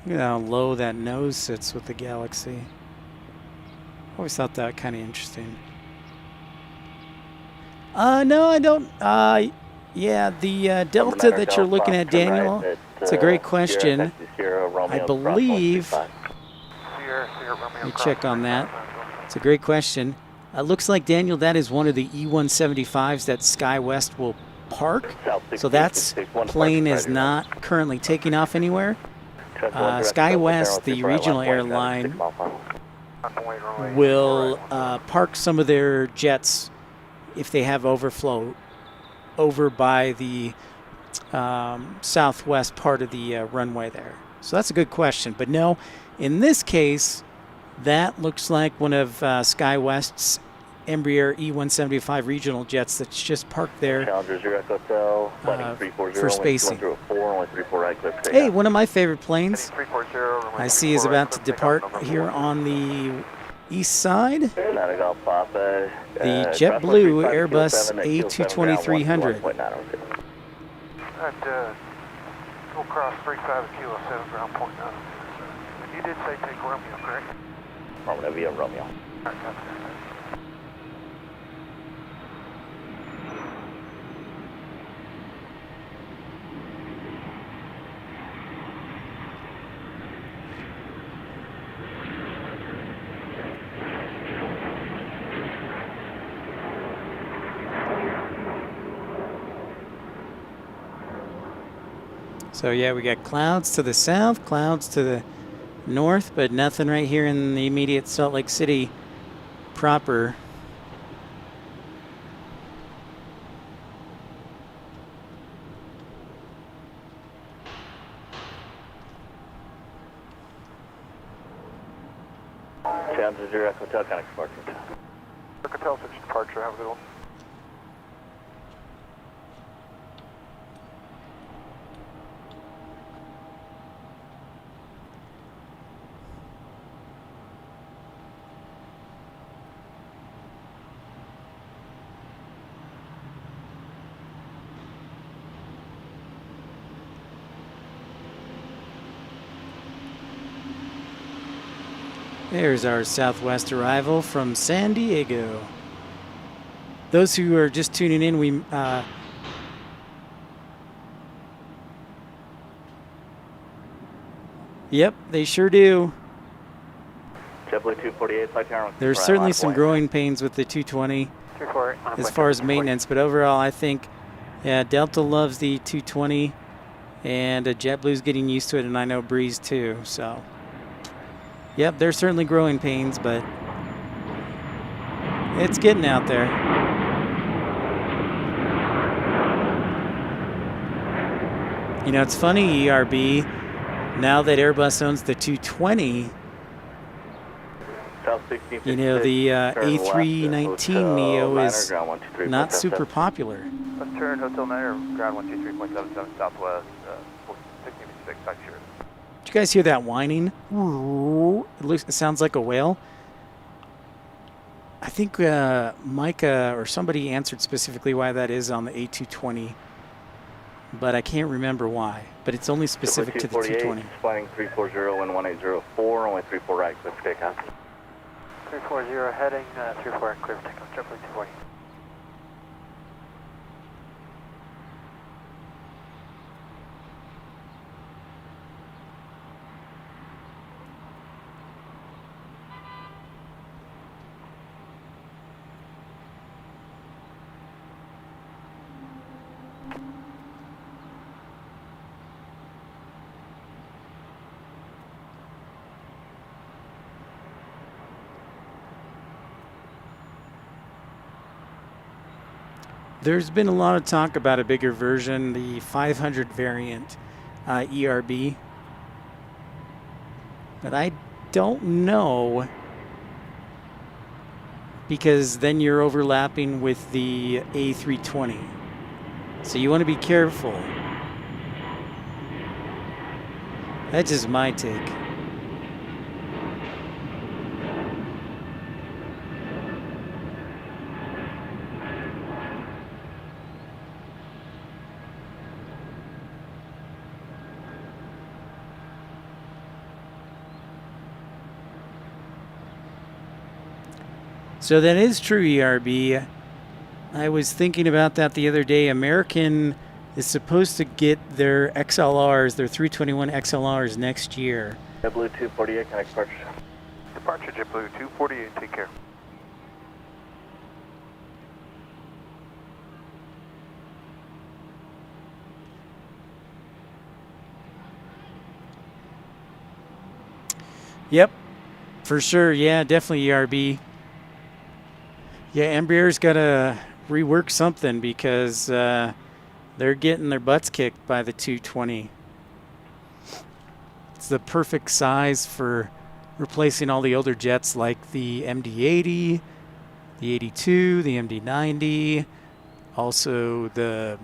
Look at how low that nose sits with the Galaxy. Always thought that kind of interesting. No, I don't. Yeah, the Delta that you're looking at, Daniel, it's a great question. I believe, let me check on that. It's a great question. Looks like, Daniel, that is one of the E-175s that SkyWest will park. So that plane is not currently taking off anywhere. SkyWest, the regional airline, will park some of their jets if they have overflow over by the southwest part of the runway there. So that's a good question. But no, in this case, that looks like one of SkyWest's Embraer E-175 regional jets that's just parked there for spacing. Hey, one of my favorite planes I see is about to depart here on the east side. The JetBlue Airbus A220-300. Full cross 35 kilo 7 ground point 9. You did say take Romeo, correct? Romeo via Romeo. Alright, that's good. So yeah, we got clouds to the south, clouds to the north, but nothing right here in the immediate Salt Lake City proper. Chances your Echo Hotel Connect departure. Echo Hotel 6 departure, have a good one. There's our Southwest arrival from San Diego. Those who are just tuning in, we yep, they sure do. JetBlue 248, Flight Tower. There's certainly some growing pains with the 220 as far as maintenance, but overall, I think, yeah, Delta loves the 220, and JetBlue's getting used to it, and I know Breeze too. So, yep, there's certainly growing pains, but it's getting out there. You know, it's funny, ERB, now that Airbus owns the 220, you know, the A319neo is not super popular. Let's turn Hotel 9 or ground 123.77 southwest, 1656, type sure. Did you guys hear that whining? It sounds like a whale. I think Micah or somebody answered specifically why that is on the A220, but I can't remember why. But it's only specific to the 220. Flying 340 and 1804, only 34 right, clear for takeoff. 340 heading 34 clear for takeoff, JetBlue 240. There's been a lot of talk about a bigger version, the 500 variant ERB. But I don't know because then you're overlapping with the A320. So you want to be careful. That's just my take. So that is true, ERB. I was thinking about that the other day. American is supposed to get their XLRs, their 321 XLRs next year. JetBlue 248, connect departure. Departure JetBlue 248, take care. Yep, for sure. Yeah, definitely ERB. Yeah, Embraer's got to rework something because they're getting their butts kicked by the 220. It's the perfect size for replacing all the older jets like the MD-80, the 82, the MD-90, also the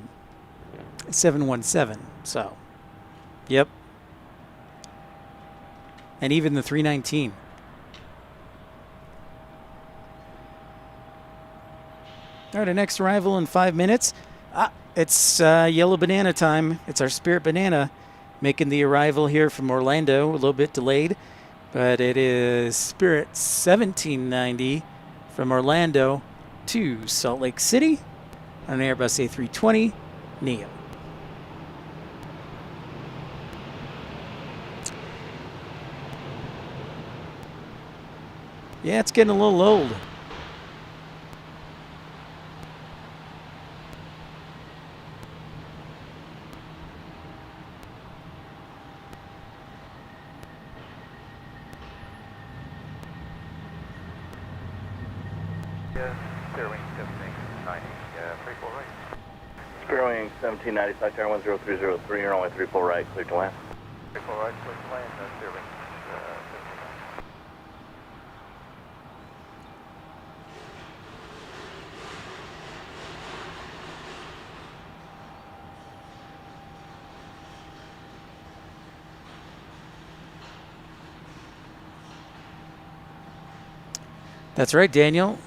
717. So, yep. And even the 319. All right, our next arrival in 5 minutes. It's Yellow Banana time. It's our Spirit Banana making the arrival here from Orlando. A little bit delayed, but it is Spirit 1790 from Orlando to Salt Lake City on an Airbus A320 Neo. Yeah, it's getting a little old. Clear wing 1790, 34 right. Spirit wing 1790, South Tower 10303, you're only 34 right, clear to land. 34 right, clear to land, clear wing 1790. That's right, Daniel.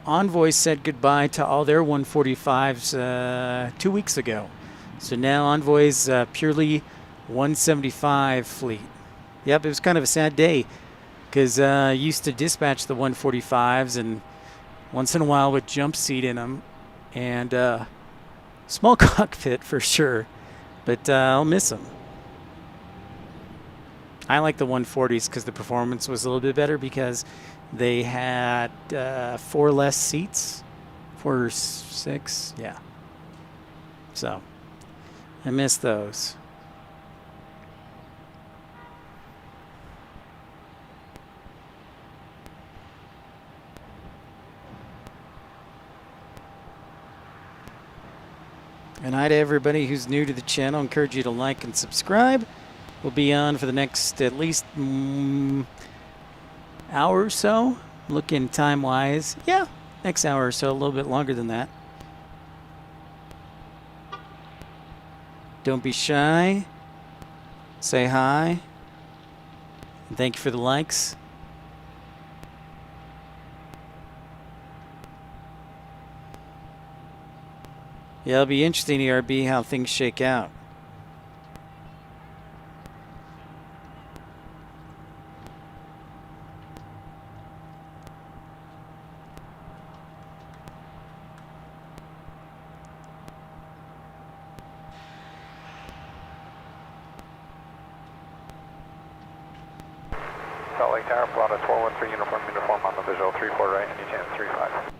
Envoy said goodbye to all their 145s 2 weeks ago. So now Envoy's purely 175 fleet. Yep, it was kind of a sad day because I used to dispatch the 145s and once in a while would jump seat in them. And small cockpit for sure, but I'll miss them. I like the 140s because the performance was a little bit better because they had 4 less seats, 4 or 6, yeah. So I miss those. And hi to everybody who's new to the channel. I encourage you to like and subscribe. We'll be on for the next at least hour or so. Looking time-wise, yeah, next hour or so, a little bit longer than that. Don't be shy. Say hi. And thank you for the likes. Yeah, it'll be interesting, ERB, how things shake out. Salt Lake Tower, Pilatus 413 uniform on the visual, 34 right, any chance 35.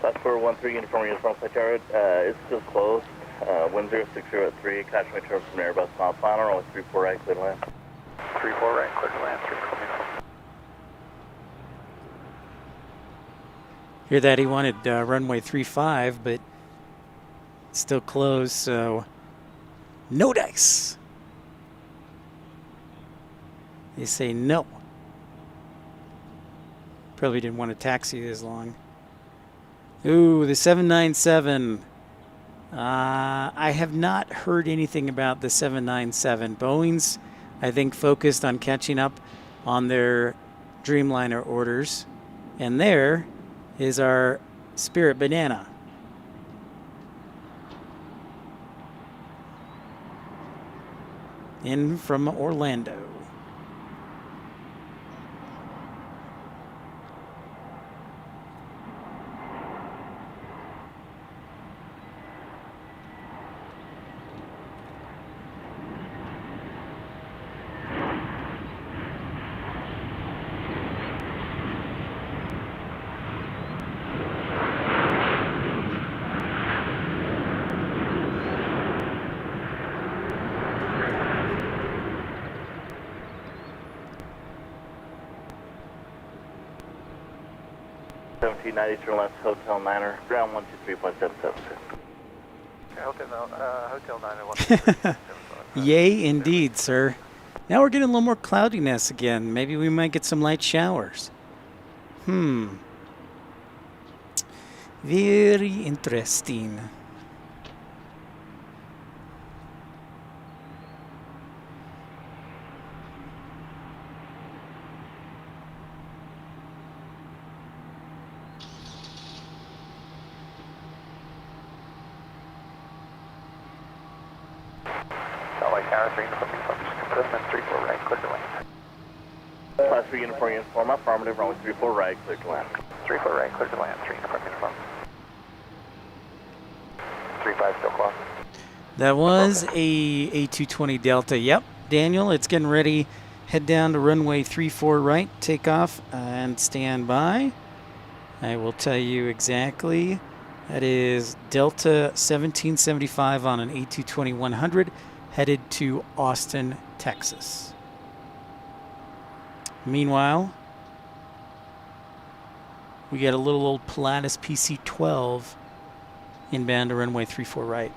That's for 13 uniform, South Tower, it's still closed. Wind 060 at 3, catch my turn from Airbus Mount Planner, only 34 right, clear to land. 34 right, clear to land, 34 uniform. Hear that he wanted runway 35, but it's still closed, so no dice. They say no. Probably didn't want to taxi as long. Ooh, the 797. I have not heard anything about the 797. Boeing's, I think, focused on catching up on their Dreamliner orders. And there is our Spirit Banana. In from Orlando. Turn left, Hotel Niner, ground 123.77. Hotel 9 Yay, indeed, sir. Now we're getting a little more cloudiness again. Maybe we might get some light showers. Very interesting. Class 3 uniform, affirmative, runway 34 right, clear to land. 34 right, clear to land, 3 uniform. 35 still close. That was a A220 Delta. Yep, Daniel, it's getting ready. Head down to runway 34 right, take off and stand by. I will tell you exactly. That is Delta 1775 on an A220-100 headed to Austin, Texas. Meanwhile, we got a little old Pilatus PC-12 inbound to runway 34 right.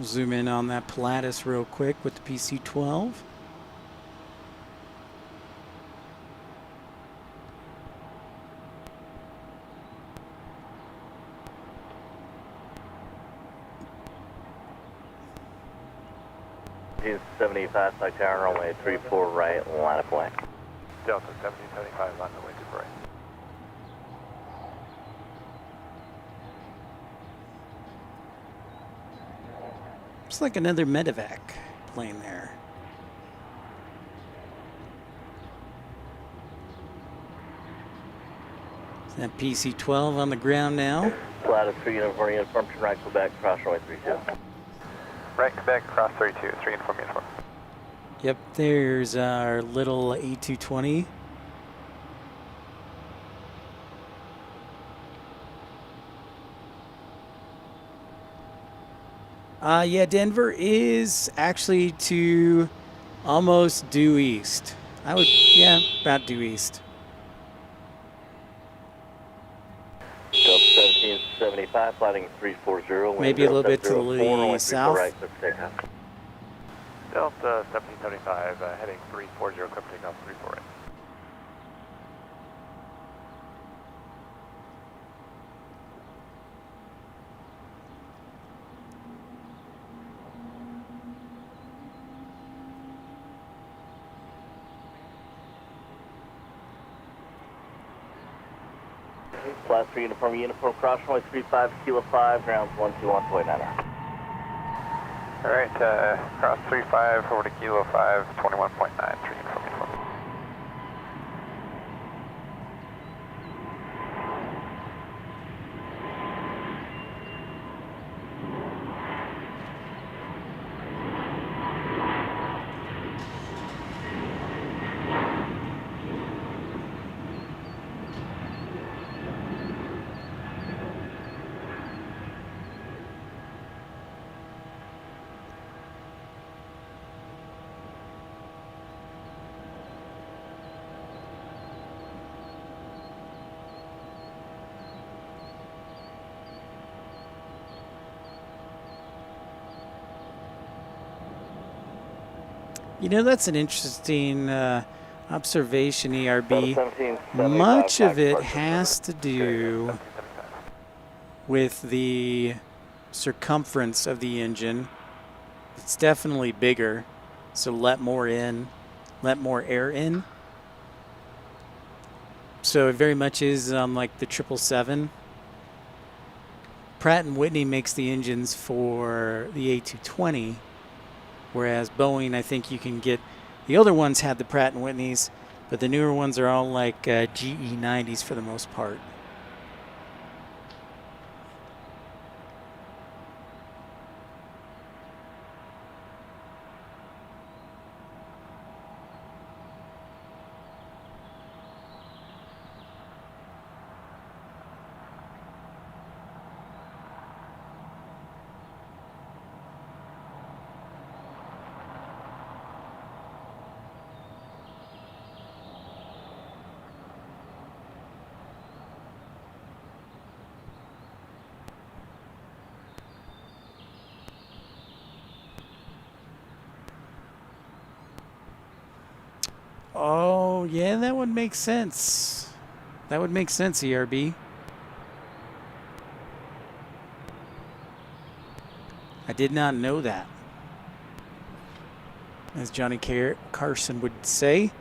Zoom in on that Pilatus real quick with the PC-12. It's 75, flight tower, runway 34 right, line of way. Delta 1775 on the way to right. Looks like another medevac plane there. Is that PC-12 on the ground now? Pilatus 3 uniform, turn right, Quebec, cross runway 32. Right, Quebec, cross 32, 3 uniform. Yep, there's our little A220. Yeah, Denver is actually to almost due east. Yeah, about due east. Delta 1775, flighting 340. Maybe a little bit to the south. Right, clear for takeoff. Delta 1775, heading 340, clear for takeoff, 34 right. Class 3 uniform, cross runway 35, kilo 5, grounds 121.9. Alright, cross 35, over to kilo 5, 21.9, 3 uniform. You know, that's an interesting observation, ERB. 1775 Much of it departure has to do 1775. with the circumference of the engine. It's definitely bigger, so let more in, let more air in. So it very much is like the 777. Pratt & Whitney makes the engines for the A220, whereas Boeing, I think you can get, the older ones had the Pratt & Whitneys, but the newer ones are all like GE90s for the most part. Oh, yeah, that would make sense. That would make sense, ERB. I did not know that. As Johnny Carson would say.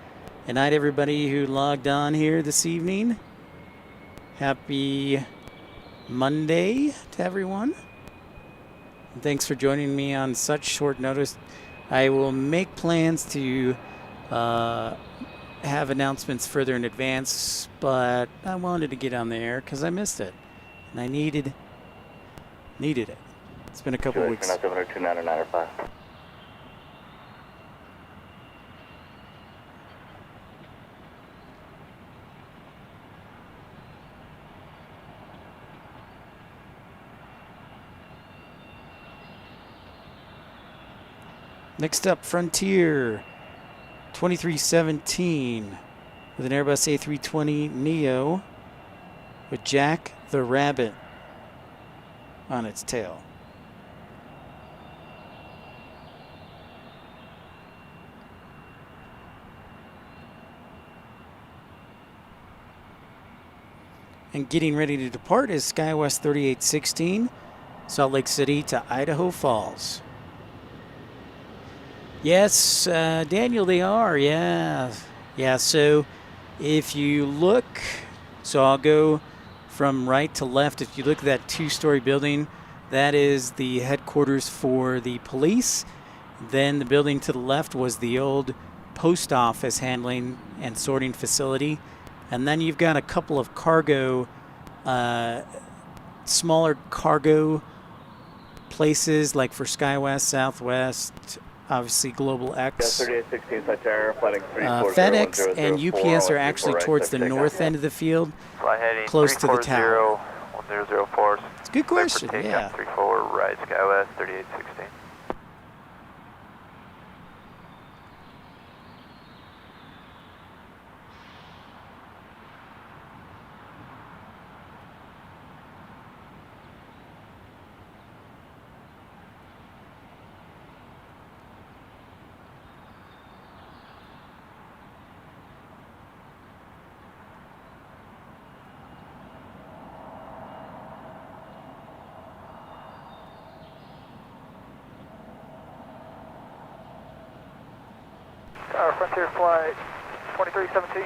Good night, everybody who logged on here this evening. Happy Monday to everyone. And thanks for joining me on such short notice. I will make plans to have announcements further in advance, but I wanted to get on the air because I missed it, and I needed it. It's been a couple weeks. 2995. Next up, Frontier 2317 with an Airbus A320neo with Jack the Rabbit on its tail. And getting ready to depart is SkyWest 3816, Salt Lake City to Idaho Falls. Yes, Daniel, they are, yeah. Yeah, so if you look, so I'll go from right to left. If you look at that two-story building, that is the headquarters for the police. Then the building to the left was the old post office handling and sorting facility. And then you've got a couple of cargo, smaller cargo places like for SkyWest, Southwest, obviously Global X. 3816 Satire, flighting FedEx and UPS are actually towards the north end of the field, Fly heading close to the tower. 1004. It's a good question, yeah. 34, right, SkyWest 3816. Frontier Flight 2317,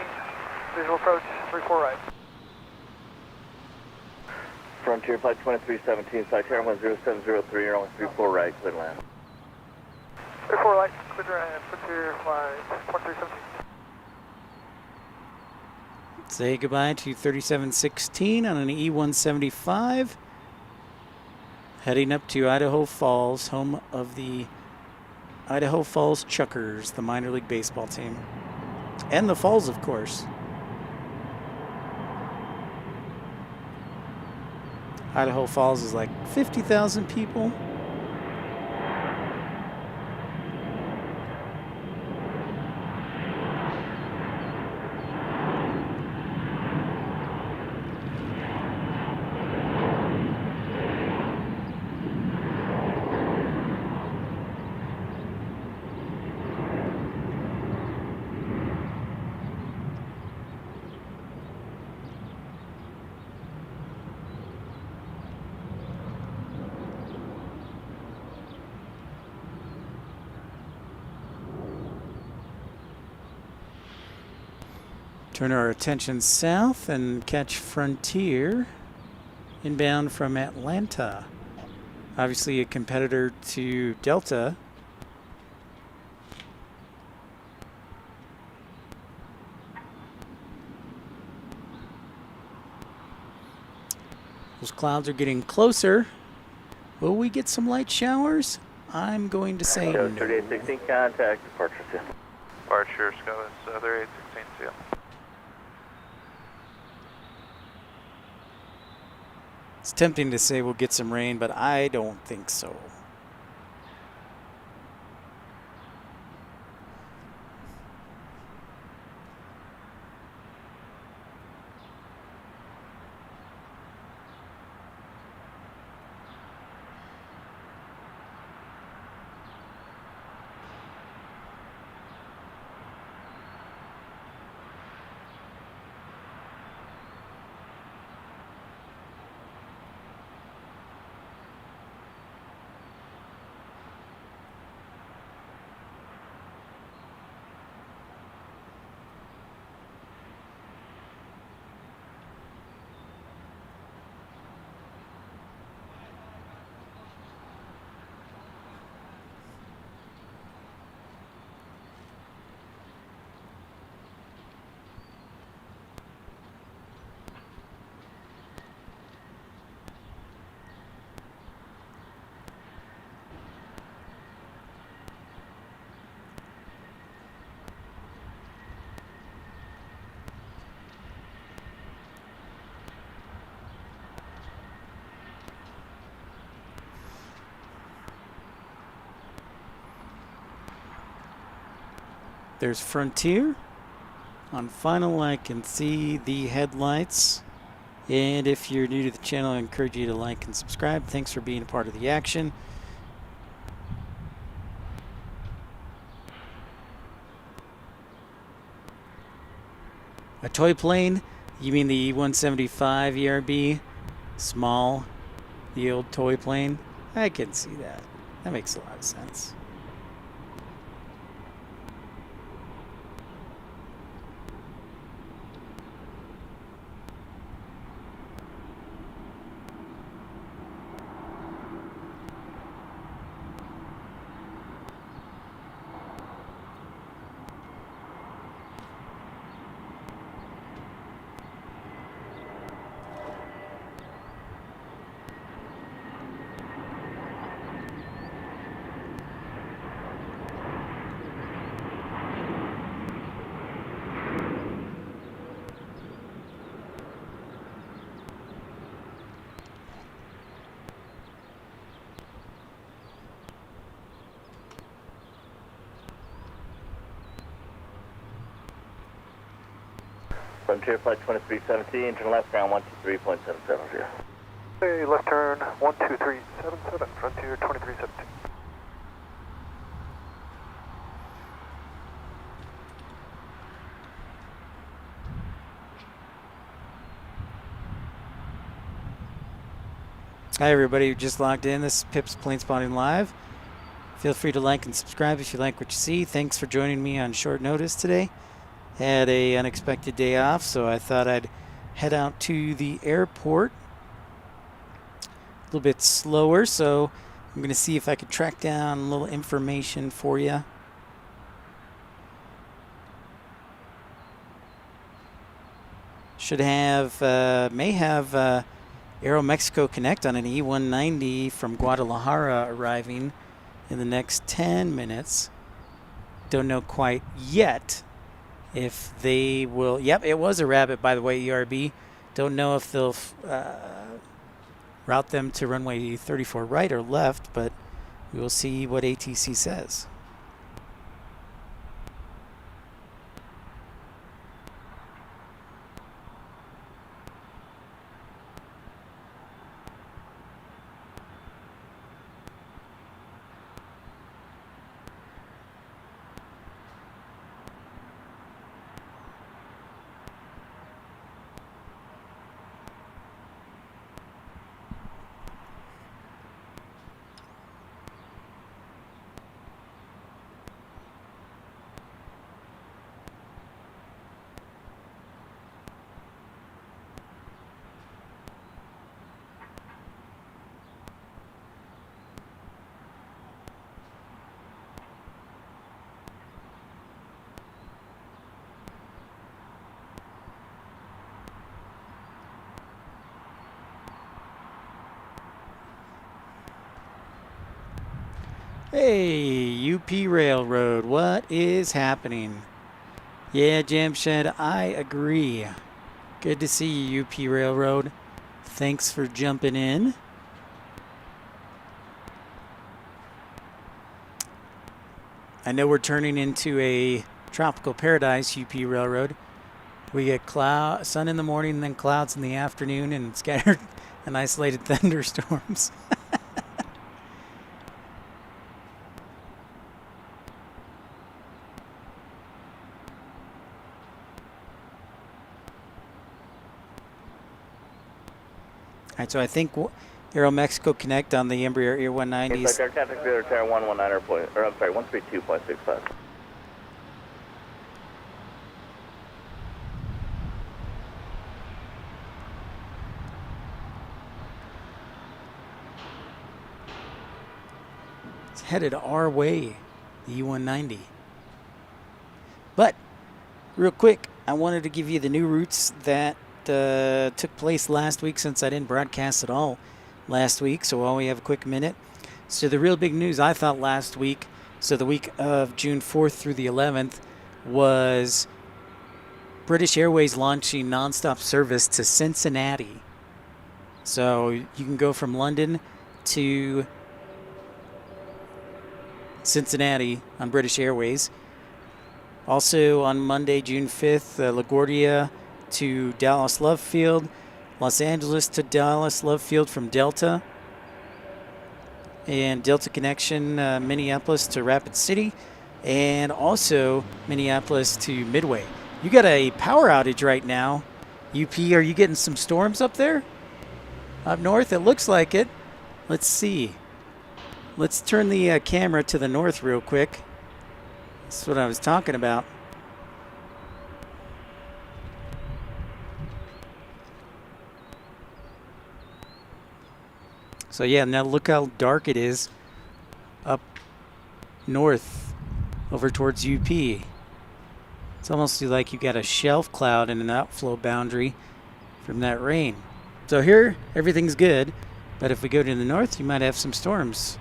visual approach 34 right. Frontier Flight 2317, Satire 10703, you're only 34 right, clear to land. 34 right, clear to land, Frontier Flight 2317. Say goodbye to 3716 on an E175. Heading up to Idaho Falls, home of the Idaho Falls Chuckers, the minor league baseball team. And the Falls, of course. Idaho Falls is like 50,000 people. Turn our attention south and catch Frontier inbound from Atlanta. Obviously a competitor to Delta. Those clouds are getting closer. Will we get some light showers? I'm going to say Show no. 3816 contact, departure seal. Departure, SCO is 3816 seal. It's tempting to say we'll get some rain, but I don't think so. There's Frontier. On final, I can see the headlights. And if you're new to the channel, I encourage you to like and subscribe. Thanks for being a part of the action. A toy plane? You mean the E-175 ERB? Small, the old toy plane? I can see that. That makes a lot of sense. Frontier Flight 2317, turn left ground 123.770. Hey, left turn 12377, Frontier 2317. Hi everybody who just logged in. This is Pip's Planespotting Live. Feel free to like and subscribe if you like what you see. Thanks for joining me on short notice today. Had a unexpected day off, so I thought I'd head out to the airport. A little bit slower, so I'm going to see if I could track down a little information for you. Should have, may have Aeromexico Connect on an E190 from Guadalajara arriving in the next 10 minutes. Don't know quite yet if they will. Yep, it was a Rabbit, by the way, ERB. Don't know if they'll route them to runway 34 right or left, but we will see what ATC says. Hey, UP Railroad, what is happening? Yeah, Jamshed, I agree. Good to see you, UP Railroad. Thanks for jumping in. I know we're turning into a tropical paradise, UP Railroad. We get sun in the morning and then clouds in the afternoon and scattered and isolated thunderstorms. All right, so I think Aero Mexico Connect on the Embraer Air 190s. It's like our contact radar tower 119 point, or I'm sorry, 132.65. It's headed our way, the E190. But real quick, I wanted to give you the new routes that took place last week, since I didn't broadcast at all last week, so while we have a quick minute. So the real big news I thought last week, so the week of June 4th through the 11th, was British Airways launching nonstop service to Cincinnati. So you can go from London to Cincinnati on British Airways. Also on Monday, June 5th, LaGuardia to Dallas Love Field, Los Angeles to Dallas Love Field from Delta, and Delta Connection Minneapolis to Rapid City, and also Minneapolis to Midway. You got a power outage right now. UP, are you getting some storms up there? Up north? It looks like it. Let's see. Let's turn the camera to the north real quick. That's what I was talking about. So yeah, now look how dark it is up north over towards UP. It's almost like you got a shelf cloud and an outflow boundary from that rain. So here, everything's good, but if we go to the north, you might have some storms.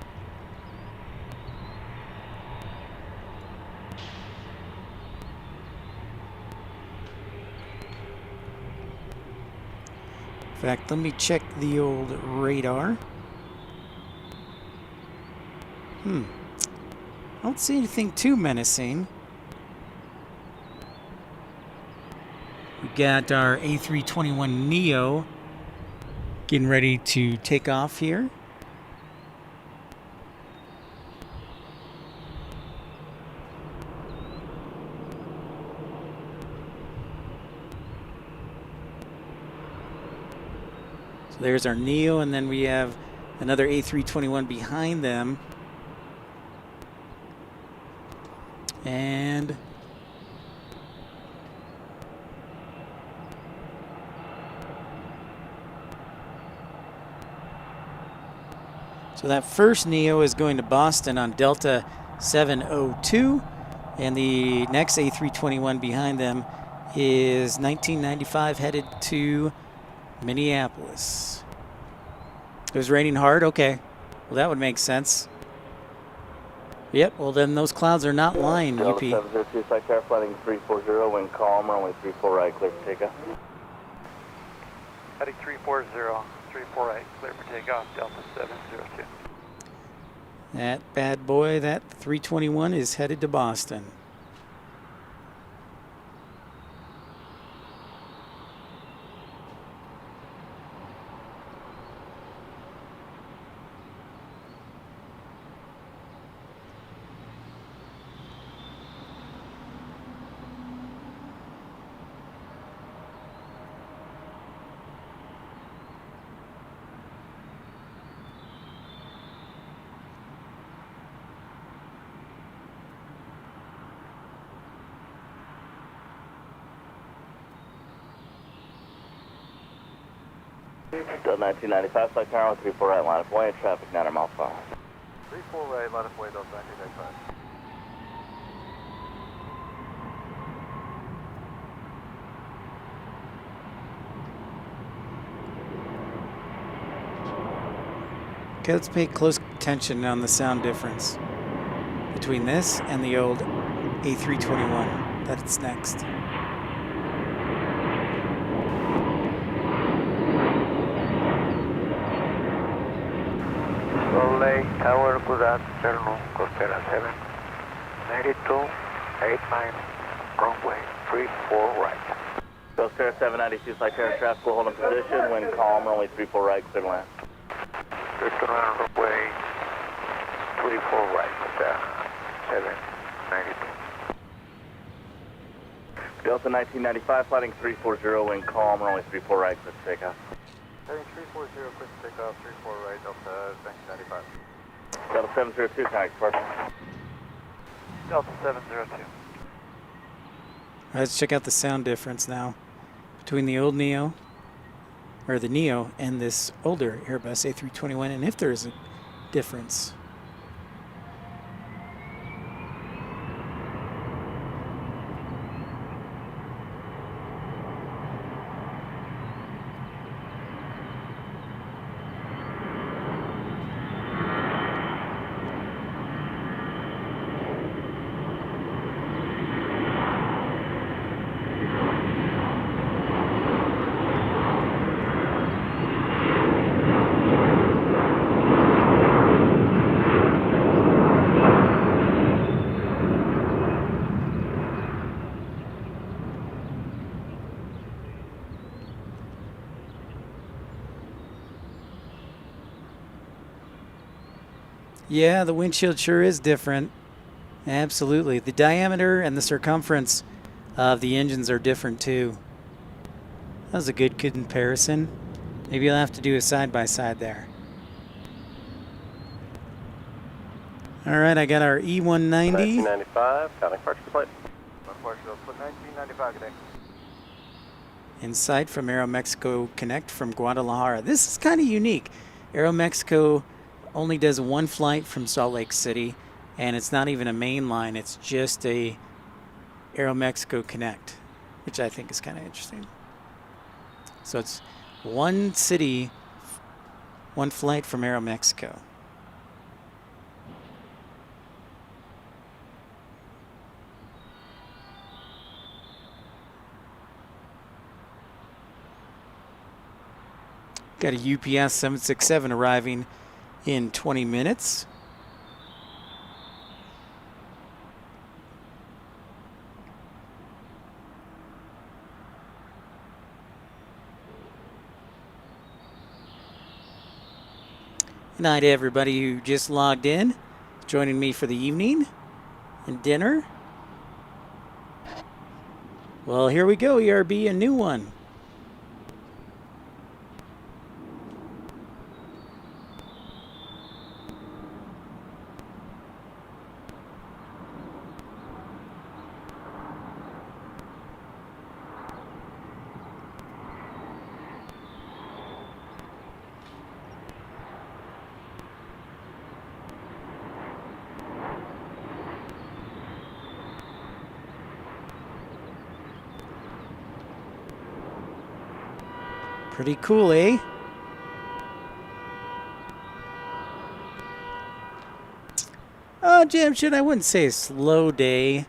In fact, let me check the old radar. I don't see anything too menacing. We got our A321neo getting ready to take off here. So there's our neo, and then we have another A321 behind them. And so that first neo is going to Boston on Delta 702, and the next A321 behind them is 1995 headed to Minneapolis. It was raining hard? Okay. Well, that would make sense. Yep, well then those clouds are not lying, UP. Delta 702, flight car flying 340, wind calm, runway 34 right, clear for takeoff. Heading 340, 34 right, clear for takeoff, Delta 702. That bad boy, that 321 is headed to Boston. Delta 1995, flight car 34 right, line of way, traffic 9 miles per hour. 34 right, line of way, Delta 1995. Okay, let's pay close attention on the sound difference. between this and the old A321 that's next. Salt Lake Tower, good afternoon, Costera 792, 89, runway 34 right. Costera 792, flight air traffic will hold in position. Wind calm, runway 34 right, clear to land. Return on runway 34 right, Costera 792. Delta 1995, flighting 340, wind calm, runway 34 right, clear to takeoff. Heading 340, quick takeoff, 34 right, Delta 1995. Delta 702, connect departure. Delta 702. Let's check out the sound difference now between the old Neo, or the Neo, and this older Airbus A321, and if there is a difference. Yeah, the windshield sure is different. Absolutely. The diameter and the circumference of the engines are different too. That was a good comparison. Maybe you'll have to do a side-by-side there. All right, I got our E190. 1995, counting departure flight. Unfortunately, put 1995 today. In sight from Aeromexico Connect from Guadalajara. This is kind of unique. Aeromexico only does one flight from Salt Lake City, and it's not even a main line. It's just a Aeromexico Connect, which I think is kind of interesting. So it's one city, one flight from Aeromexico. Got a UPS 767 arriving in 20 minutes. Good night to everybody who just logged in, joining me for the evening and dinner. Well, here we go, ERB, a new one. Pretty cool, eh? Jamshed, I wouldn't say a slow day.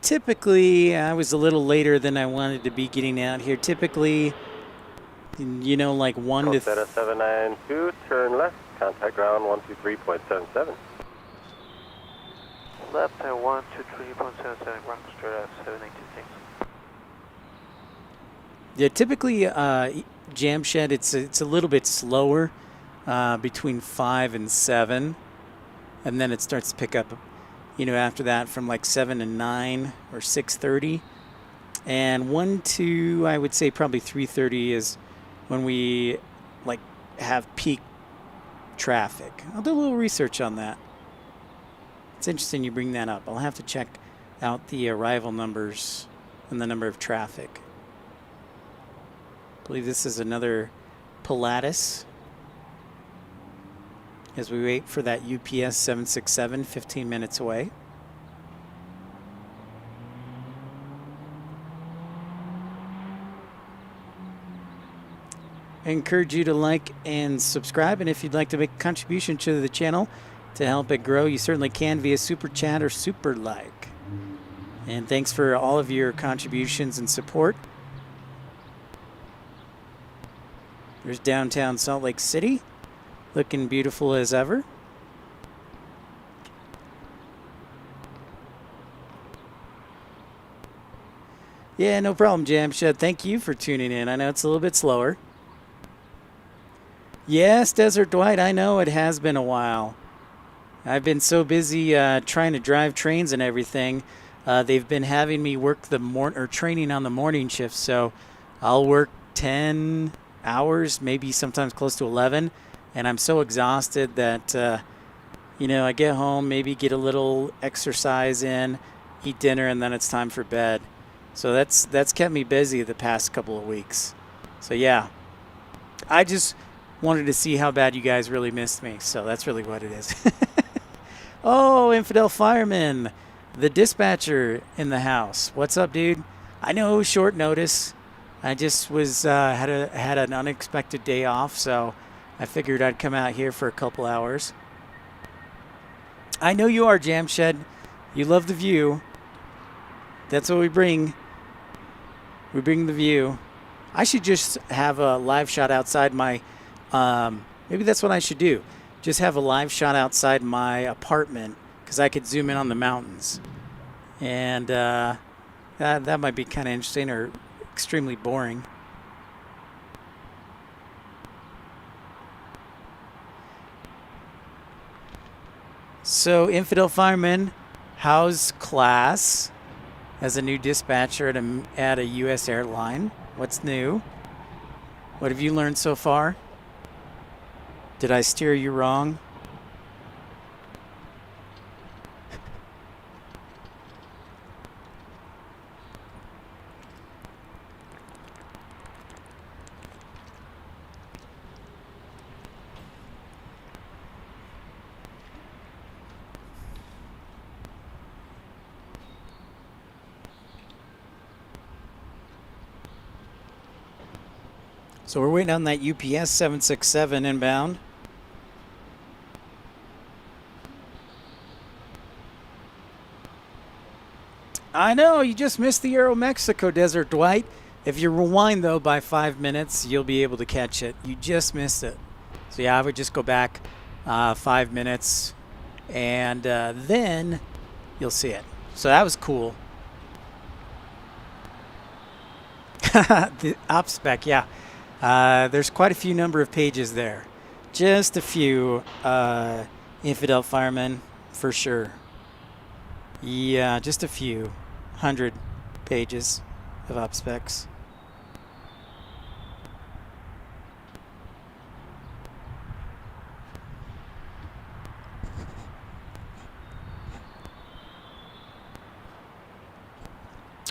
Typically, I was a little later than I wanted to be getting out here. Typically, you know, like 1 to... Costera 792, turn left, contact ground 123.77. Left at 123.77, ground straight at 786. Yeah, typically, Jamshed, it's a little bit slower, between 5 and 7, and then it starts to pick up, you know, after that from like 7 and 9 or 6:30, and 1 to, I would say probably 3:30 is when we like have peak traffic. I'll do a little research on that. It's interesting you bring that up. I'll have to check out the arrival numbers and the number of traffic. I believe this is another Pilatus as we wait for that UPS 767, 15 minutes away. I encourage you to like and subscribe, and if you'd like to make a contribution to the channel, to help it grow, you certainly can via Super Chat or Super Like. And thanks for all of your contributions and support. There's downtown Salt Lake City, looking beautiful as ever. Yeah, no problem, Jamshed. Thank you for tuning in. I know it's a little bit slower. Yes, Desert Dwight, I know it has been a while. I've been so busy trying to drive trains and everything. They've been having me work the training on the morning shift, so I'll work 10 hours, maybe sometimes close to 11, and I'm so exhausted that I get home, maybe get a little exercise in, eat dinner, and then it's time for bed. So that's kept me busy the past couple of weeks. So yeah, I just wanted to see how bad you guys really missed me. So that's really what it is. Oh, Infidel Fireman, the dispatcher in the house. What's up, dude? I know short notice. I just was had an unexpected day off, so I figured I'd come out here for a couple hours. I know you are, Jamshed. You love the view. That's what we bring. We bring the view. I should just have a live shot outside my, maybe that's what I should do. Just have a live shot outside my apartment because I could zoom in on the mountains. And that might be kind of interesting or extremely boring. So, Infidel Fireman, how's class as a new dispatcher at a U.S. airline? What's new? What have you learned so far? Did I steer you wrong? So we're waiting on that UPS 767 inbound. I know, you just missed the Aeromexico Desert, Dwight. If you rewind, though, by 5 minutes, you'll be able to catch it. You just missed it. So, yeah, I would just go back 5 minutes, and then you'll see it. So that was cool. The op spec, yeah. There's quite a few number of pages there. Just a few Infidel Firemen, for sure. Yeah, just a few. 100 pages of op specs.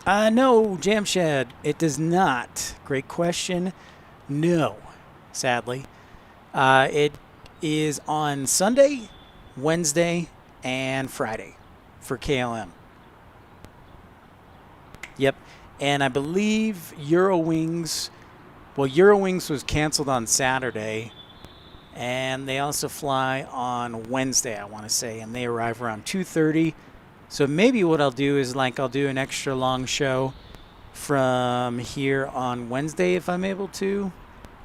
No, Jamshed, it does not. Great question. No, sadly. It is on Sunday, Wednesday, and Friday for KLM. Yep. And I believe Eurowings was canceled on Saturday, and they also fly on Wednesday, I want to say, and they arrive around 2:30. So maybe what I'll do is I'll do an extra long show from here on Wednesday if I'm able to.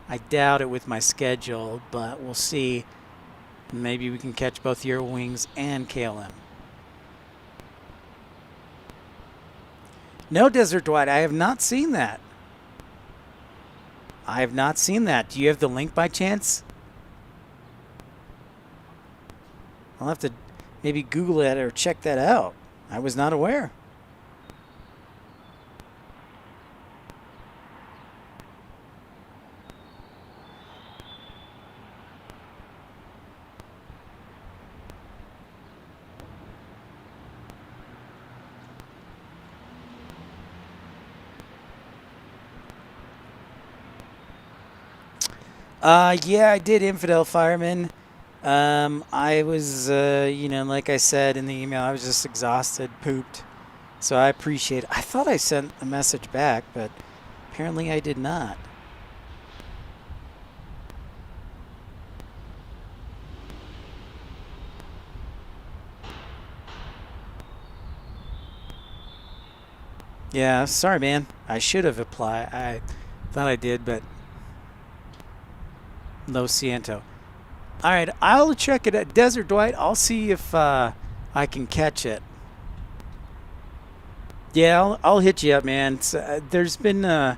I doubt it with my schedule, but we'll see. Maybe we can catch both Eurowings and KLM. No, Desert Dwight, I have not seen that. I have not seen that. Do you have the link by chance? I'll have to maybe Google it or check that out. I was not aware. Yeah, I did, Infidel Fireman. I was, like I said in the email, I was just exhausted, pooped. So I appreciate it. I thought I sent a message back, but apparently I did not. Yeah, sorry, man. I should have applied. I thought I did, but no siento. All right, I'll check it at Desert Dwight. I'll see if I can catch it. Yeah, I'll hit you up, man. There's been a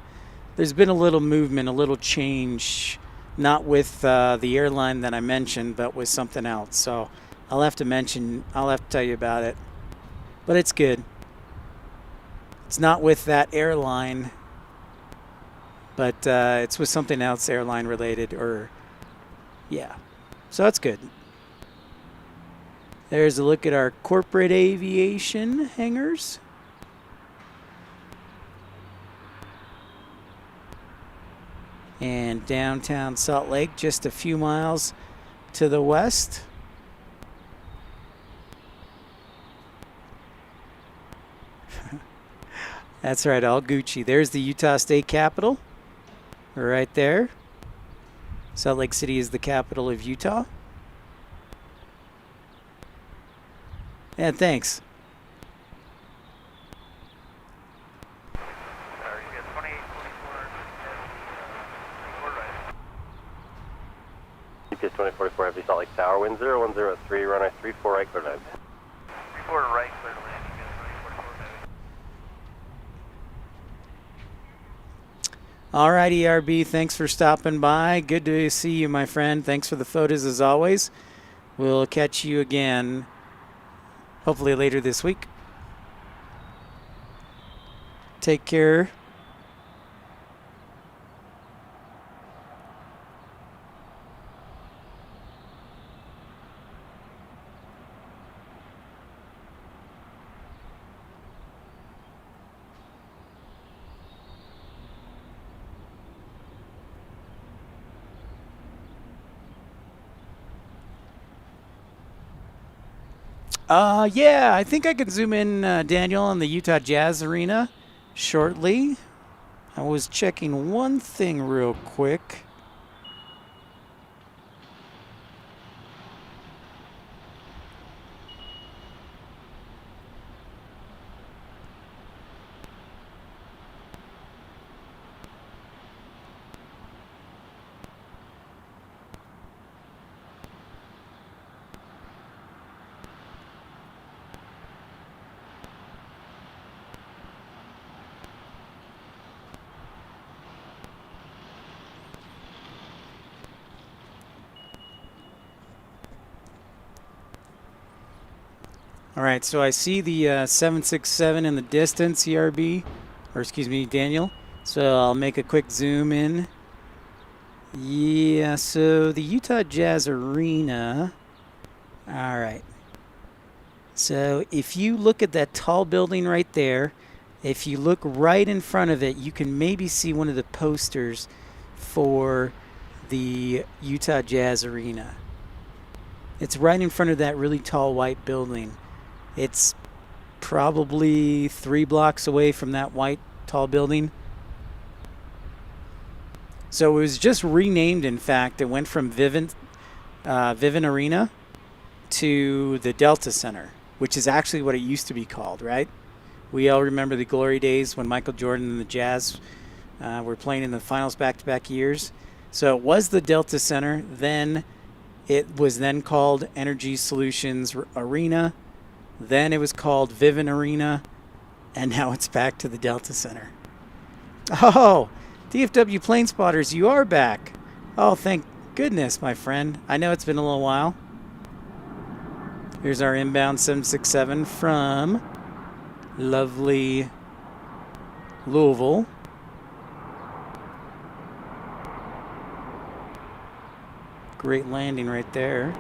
little movement, a little change, not with the airline that I mentioned, but with something else. So I'll have to tell you about it. But it's good. It's not with that airline, but it's with something else airline related, or yeah. So that's good. There's a look at our corporate aviation hangars. And downtown Salt Lake, just a few miles to the west. That's right, all Gucci. There's the Utah State Capitol, right there. Salt Lake City is the capital of Utah. Yeah, thanks. Sorry, you got 2844 right. GPS 2044 Heavy Salt Lake Tower, wind 0103, runway 34 right, clear to land. 34 right, clear to land. You got 2044 heavy. All right, ERB, thanks for stopping by. Good to see you, my friend. Thanks for the photos as always. We'll catch you again, hopefully later this week. Take care. Yeah, I think I can zoom in, Daniel, on the Utah Jazz Arena shortly. I was checking one thing real quick. All right, so I see the 767 in the distance, ERB, or excuse me, Daniel. So I'll make a quick zoom in. Yeah, so the Utah Jazz Arena. All right. So if you look at that tall building right there, if you look right in front of it, you can maybe see one of the posters for the Utah Jazz Arena. It's right in front of that really tall white building. It's probably 3 blocks away from that white tall building. So it was just renamed, in fact. It went from Vivint Arena to the Delta Center, which is actually what it used to be called, right? We all remember the glory days when Michael Jordan and the Jazz were playing in the finals back-to-back years. So it was the Delta Center. Then it was then called Energy Solutions Arena. Then it was called Vivint Arena. And now it's back to the Delta Center. Oh, DFW Planespotters, you are back. Oh, thank goodness, my friend. I know it's been a little while. Here's our inbound 767 from lovely Louisville. Great landing right there.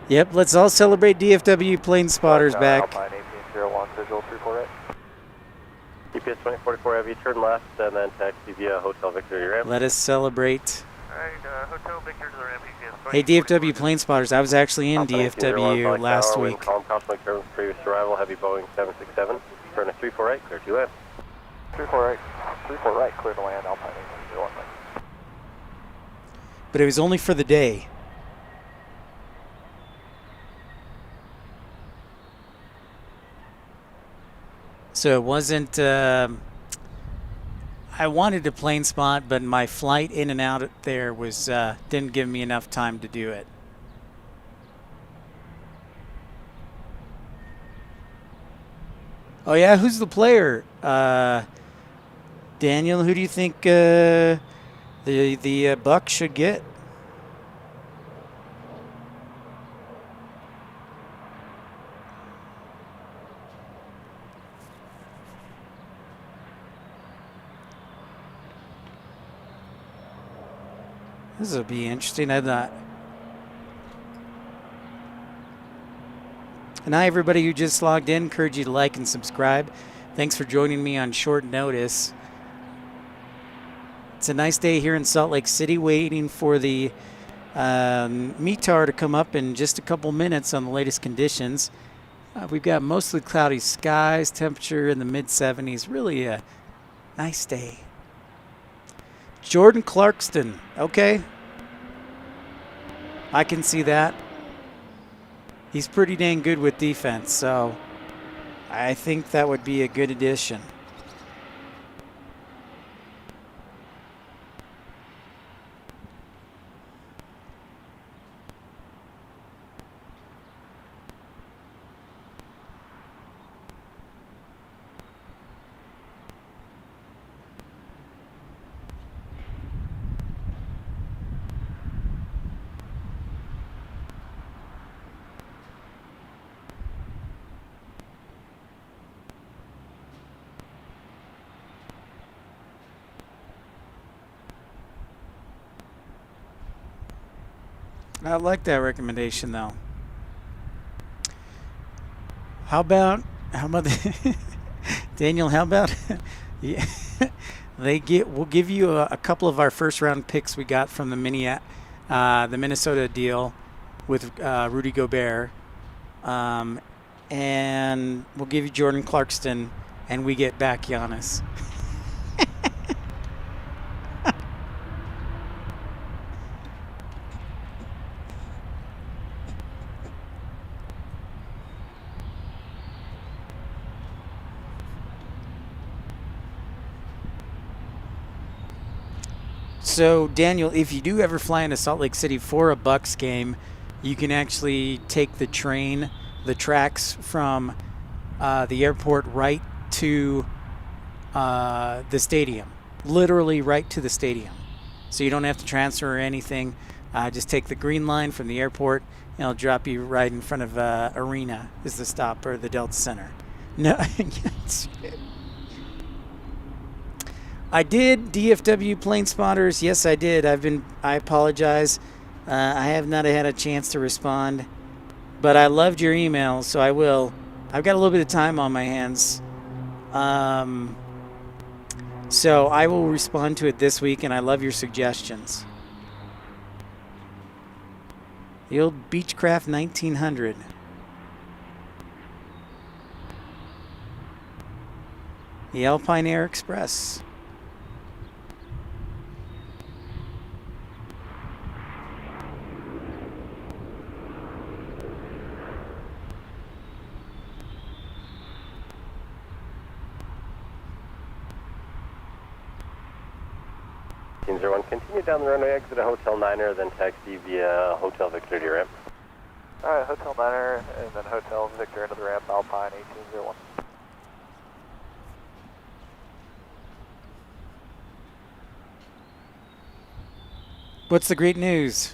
Yep, let's all celebrate DFW Planespotters back. Alpine 1801, visual 34 right. GPS 2044, have you turn left and then taxi via Hotel Victor to your ramp? Let us celebrate. Alright, Hotel Victor to the ramp, GPS. Hey, DFW Planespotters, I was actually in DFW last week. Column Council McDermott's previous arrival, heavy Boeing 767. Turn to 348, clear to land. 34 right, clear to land, Alpine 1801. But it was only for the day. So it wasn't, I wanted to plane spot, but my flight in and out there was, didn't give me enough time to do it. Oh yeah, who's the player? Daniel, who do you think the Buck should get? This will be interesting. I'm not. And hi, everybody who just logged in. Encourage you to like and subscribe. Thanks for joining me on short notice. It's a nice day here in Salt Lake City, waiting for the METAR to come up in just a couple minutes on the latest conditions. We've got mostly cloudy skies, temperature in the mid-70s. Really a nice day. Jordan Clarkston. Okay. I can see that. He's pretty dang good with defense, so I think that would be a good addition. I like that recommendation, though. How about the Daniel? How about yeah, we'll give you a couple of our first round picks we got from the Minnesota deal with Rudy Gobert, and we'll give you Jordan Clarkston, and we get back Giannis. So, Daniel, if you do ever fly into Salt Lake City for a Bucks game, you can actually take the tracks from the airport right to the stadium. Literally right to the stadium. So you don't have to transfer or anything. Just take the green line from the airport, and it'll drop you right in front of Arena is the stop, or the Delta Center. No, I did DFW Plane Spotters. Yes, I did. I apologize. I have not had a chance to respond, but I loved your email, so I will. I've got a little bit of time on my hands, so I will respond to it this week, and I love your suggestions. The old Beechcraft 1900. The Alpine Air Express. Continue down the runway, exit a Hotel Niner, then taxi via Hotel Victor to your ramp. Alright, Hotel Niner, and then Hotel Victor into the ramp, Alpine 1801. What's the great news?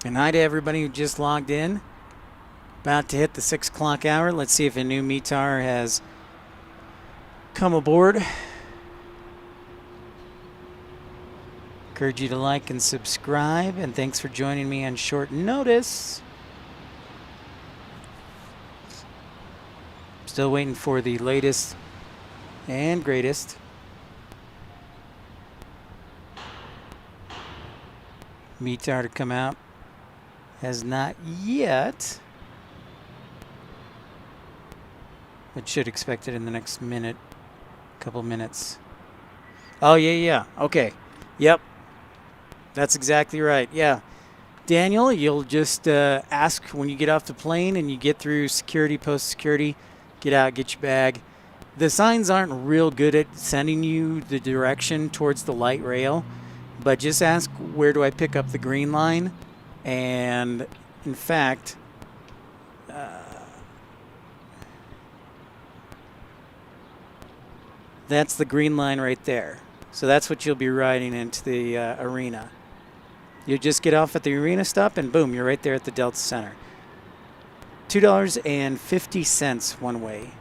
And hi to everybody who just logged in. About to hit the 6 o'clock hour. Let's see if a new METAR has come aboard. Encourage you to like and subscribe, and thanks for joining me on short notice. Still waiting for the latest and greatest. METAR to come out. Has not yet. But should expect it in the next minute. Couple minutes. Oh, yeah. Okay. Yep. That's exactly right. Yeah. Daniel, you'll just ask when you get off the plane and you get through security, post security, get out, get your bag. The signs aren't real good at sending you the direction towards the light rail, but just ask, where do I pick up the green line? And in fact, that's the green line right there. So that's what you'll be riding into the arena. You just get off at the arena stop and boom, you're right there at the Delta Center. $2.50 one way,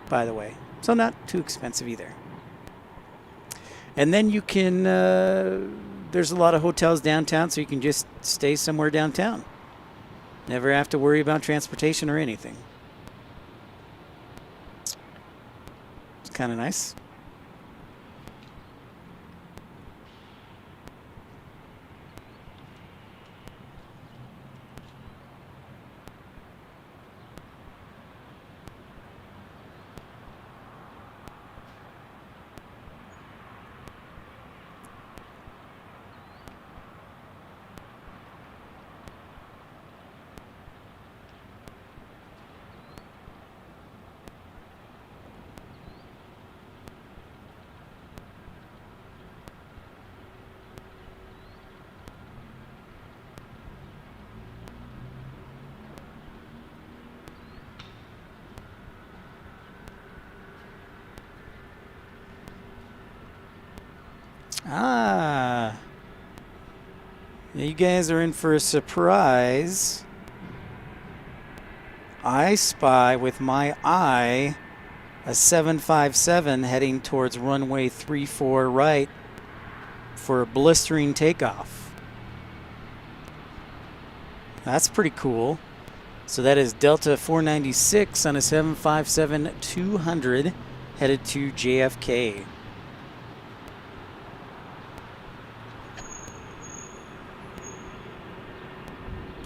by the way. So not too expensive either. And then you can, there's a lot of hotels downtown, so you can just stay somewhere downtown. Never have to worry about transportation or anything. It's kind of nice. Ah, you guys are in for a surprise. I spy with my eye a 757 heading towards runway 34 right for a blistering takeoff. That's pretty cool. So that is Delta 496 on a 757-200 headed to JFK.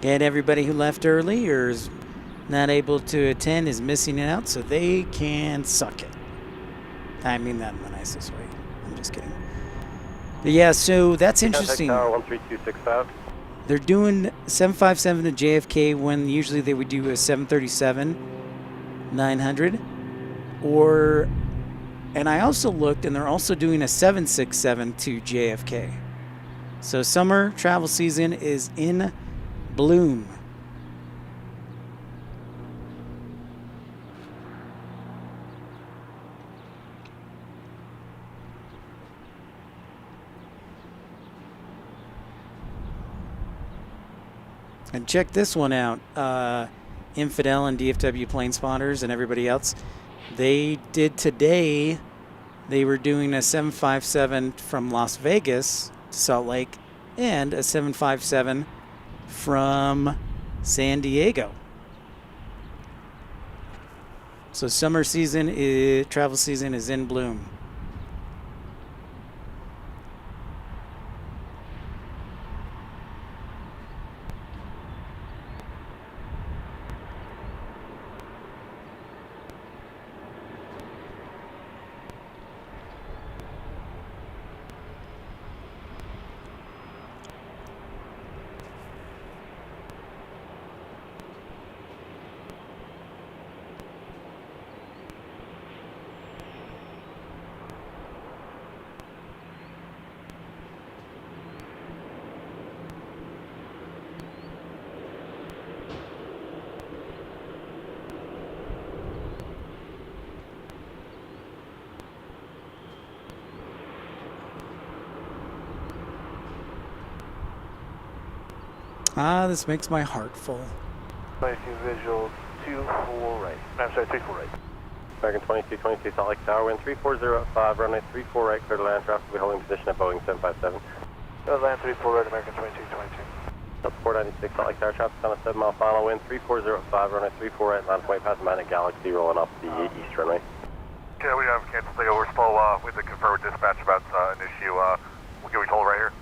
And everybody who left early or is not able to attend is missing out, so they can suck it. I mean that in the nicest way. I'm just kidding. But yeah, so that's interesting. Tower 13265. They're doing 757 to JFK when usually they would do a 737-900. And I also looked, and they're also doing a 767 to JFK. So summer travel season is in bloom. And check this one out. Infidel and DFW Planespotters and everybody else. They did today, they were doing a 757 from Las Vegas to Salt Lake and a 757 from San Diego. So summer season, travel season is in bloom. Ah, this makes my heart full. 22 visual, 24 right. I'm sorry, 34 right. American 2222 Salt Lake Tower, wind 340 at 5, runway 34 right, clear to land, traffic will be holding position at Boeing 757. Land 34 right, American 2222. Delta 496 Salt Lake Tower, traffic on a 7-mile final, wind 340 at 5, runway 34 right, line point past Atlantic Galaxy, rolling off the east runway. Okay, we have canceled the overspill. We have to confer with dispatch about an issue. What can we hold right here?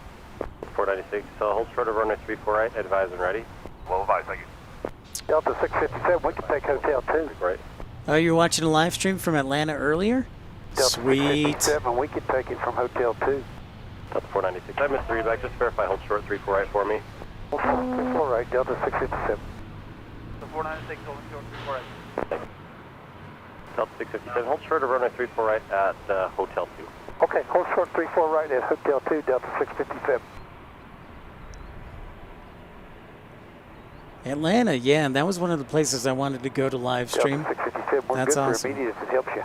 496, hold short of runway 34 right, advise and ready. Well advised, thank you. Delta 657, we can take Hotel 2. Right. Oh, you're watching a live stream from Atlanta earlier? Delta Sweet. 657, we can take it from Hotel 2. Delta 496, I missed the readback, just verify hold short 34 right for me. 34 right, Delta 657. The 496 holding short 34 right. Delta 657, hold short of runway 34 right at Hotel 2. Okay, hold short 34 right at Hotel 2, Delta 657. Atlanta, yeah, and that was one of the places I wanted to go to live stream. Delta 657, we're That's good awesome. for immediate if it helps you.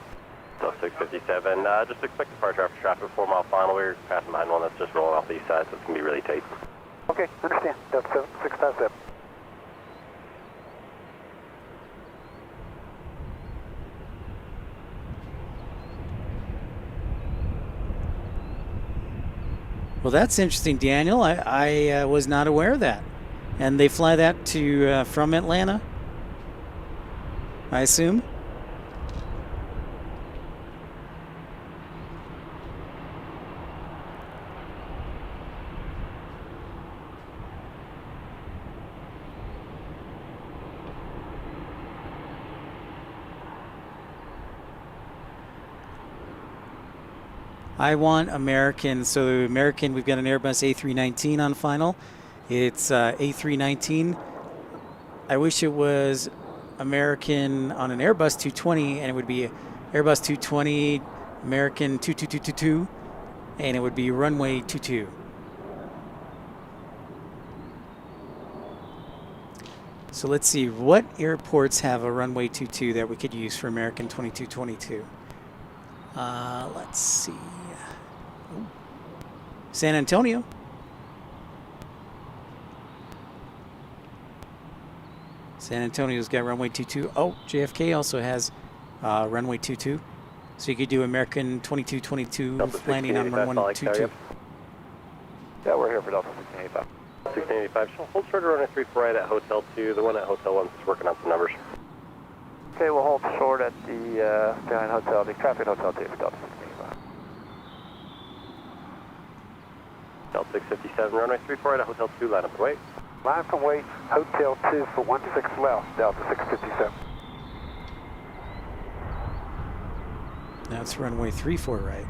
Delta 657, just expect departure after traffic 4-mile final. We're passing behind one that's just rolling off the east side, so it's going to be really tight. Okay, understand. Delta 657. Well, that's interesting, Daniel. I was not aware of that. And they fly that to from Atlanta, I assume? I want American. So American, we've got an Airbus A319 on final. It's A319. I wish it was American on an Airbus 220, and it would be Airbus 220, American 22222, and it would be runway 22. So let's see, what airports have a runway 22 that we could use for American 2222? Let's see. Ooh. San Antonio. San Antonio's got runway 22. Oh, JFK also has runway 22. So you could do American 2222 landing on runway 22. Yeah, we're here for Delta 1685. 1685, hold short of runway 34 right at Hotel 2. The one at Hotel 1 is working on some numbers. Okay, we'll hold short at the Skyline Hotel, the Traffic Hotel 2 for Delta 1685. Delta 657, runway 34 right at Hotel 2, line up and wait. Line from wait, Hotel 2 for 16 left, Delta 657. That's runway 34 right.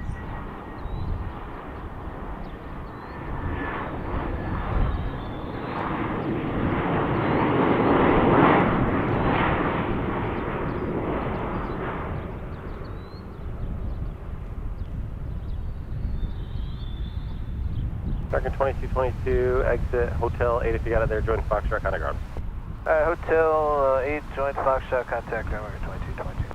American 2222, exit Hotel 8 if you got it there, join Foxtrot on the ground. Hotel 8, joint Foxtrot, contact American 2222.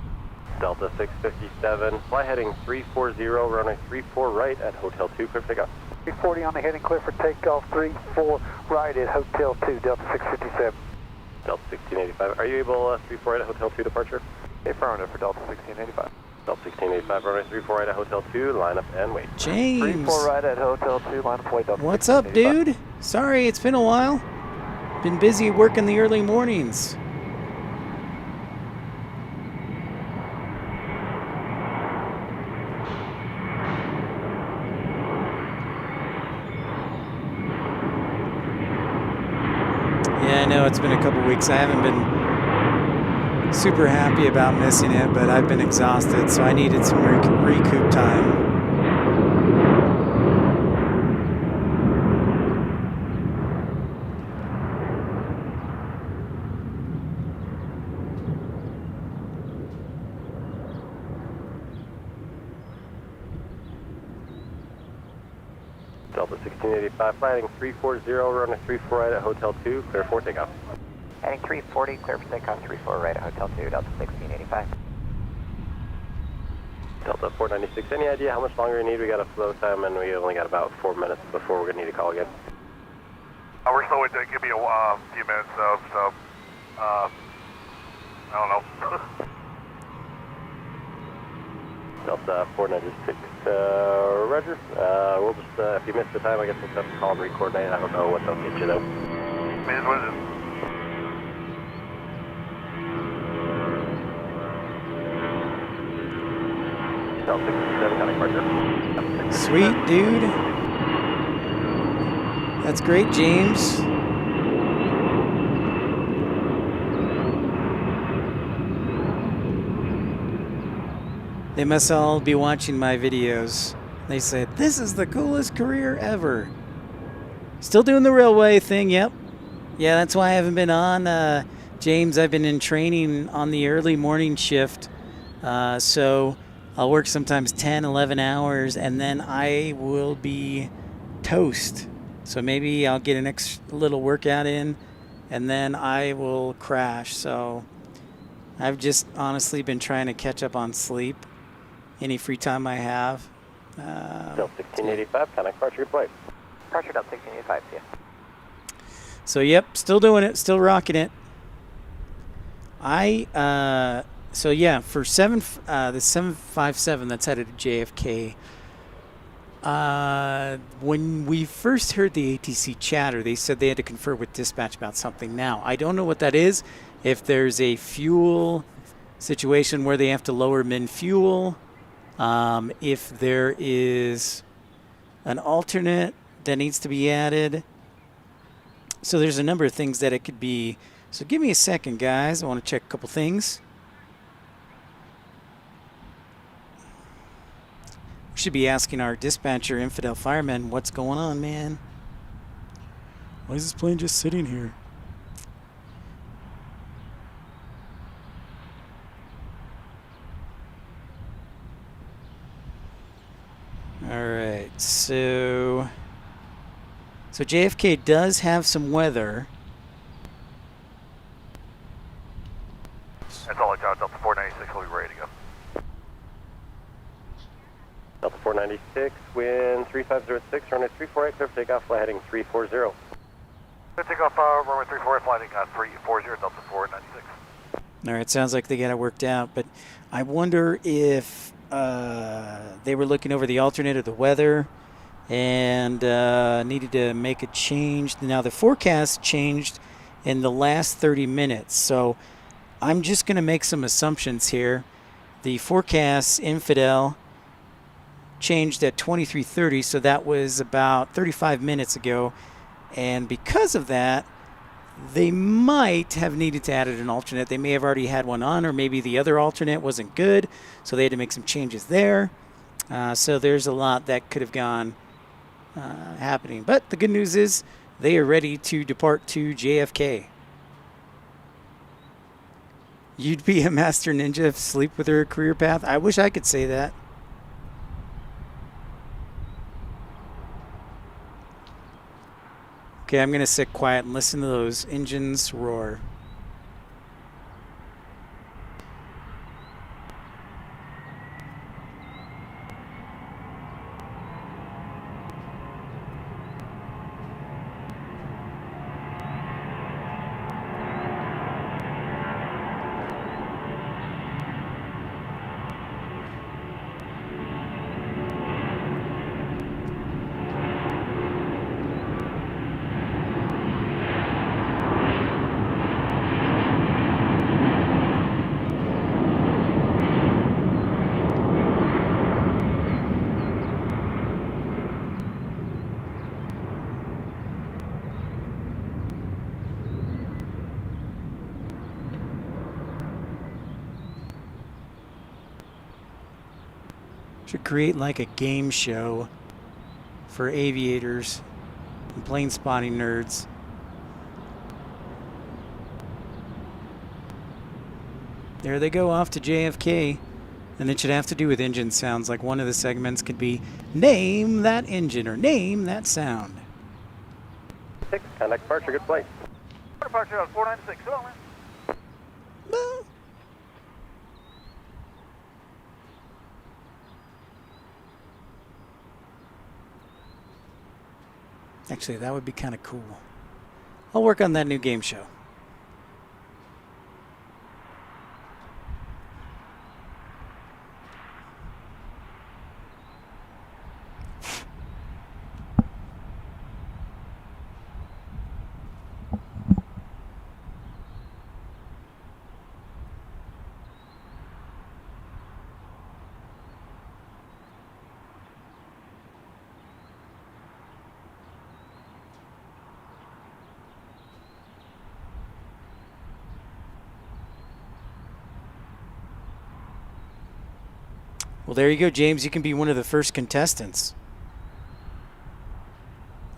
Delta 657, fly heading 340, runway 34 right at Hotel 2, clear for takeoff. 340 on the heading, clear for takeoff, 34 right at Hotel 2, Delta 657. Delta 1685, are you able 34 right at Hotel 2 departure? Affirmative for Delta 1685. Delta 1685, runway 34 right at Hotel 2, line up and wait. James. 34 right at Hotel 2, line of wait, Delta What's up, 1685. dude? Sorry, it's been a while. Been busy working the early mornings. Yeah, I know it's been a couple weeks. I haven't been super happy about missing it, but I've been exhausted, so I needed some recoup time. Delta 1685, flying 340, runway 34 right at Hotel 2, clear for takeoff. Heading 340, clear for takeoff, 34 right at Hotel 2, Delta 1685. Delta 496, any idea how much longer you need? We got a flow time and we only got about 4 minutes before we're going to need a call again. We're still waiting. Give me a few minutes, so I don't know. Delta 496, Roger. We'll just, if you miss the time, I guess we'll have to call and re-coordinate. I don't know what they'll get you, though. Means what is it? Delta 67, counting partner. Sweet, dude. That's great, James. They must all be watching my videos. They said, this is the coolest career ever. Still doing the railway thing, yep. Yeah, that's why I haven't been on. James, I've been in training on the early morning shift. So I'll work sometimes 10, 11 hours, and then I will be toast. So maybe I'll get an extra little workout in, and then I will crash. So I've just honestly been trying to catch up on sleep. Any free time I have. Delta 1685, connect departure, flight. Departure Delta 1685, see ya. So yep, still doing it, still rocking it. So yeah, for the 757 that's headed to JFK. When we first heard the ATC chatter, they said they had to confer with dispatch about something. Now, I don't know what that is. If there's a fuel situation where they have to lower min fuel, if there is an alternate that needs to be added. So there's a number of things that it could be. So give me a second, guys. I want to check a couple things. We should be asking our dispatcher, Infidel Fireman, what's going on, man? Why is this plane just sitting here? All right, so JFK does have some weather. That's all I got. Delta 496 will be ready to go. Delta 496, wind 3506, runway 348, clear for takeoff, fly heading 340. Let's take off runway 34, flying 340, Delta 496. All right, sounds like they got it worked out, but I wonder if they were looking over the alternate of the weather and needed to make a change. Now, the forecast changed in the last 30 minutes, so I'm just going to make some assumptions here. The forecast, Infidel, changed at 23:30, so that was about 35 minutes ago, and because of that, they might have needed to add an alternate. They may have already had one on, or maybe the other alternate wasn't good, so they had to make some changes there. So there's a lot that could have gone happening. But the good news is they are ready to depart to JFK. You'd be a master ninja if sleep with her career path? I wish I could say that. Okay, I'm going to sit quiet and listen to those engines roar. Should create like a game show for aviators and plane spotting nerds. There they go off to JFK. And it should have to do with engine sounds. Like one of the segments could be name that engine or name that sound. 6, contact departure, good flight. Departure on 496, come on, man. Actually, that would be kind of cool. I'll work on that new game show. Well, there you go, James. You can be one of the first contestants.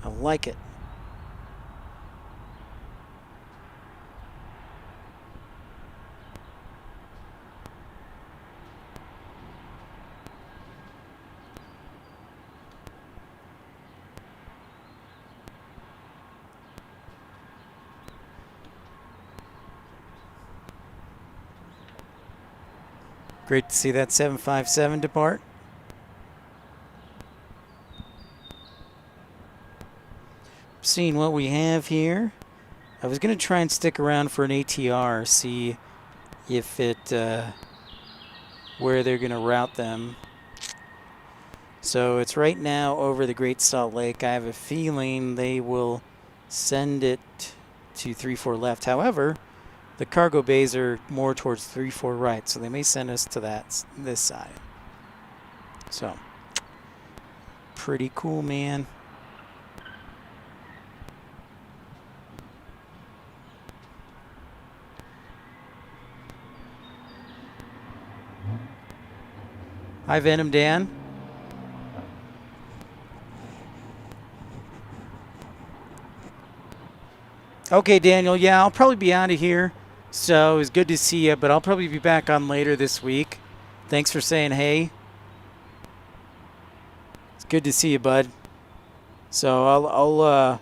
I like it. Great to see that 757 depart. Seeing what we have here. I was going to try and stick around for an ATR, see if where they're going to route them. So it's right now over the Great Salt Lake. I have a feeling they will send it to 34 left. However, the cargo bays are more towards 34 right, so they may send us to this side. So, pretty cool, man. Hi, Venom Dan. Okay, Daniel. Yeah, I'll probably be out of here. So it was good to see you, but I'll probably be back on later this week. Thanks for saying hey. It's good to see you, bud. So I'll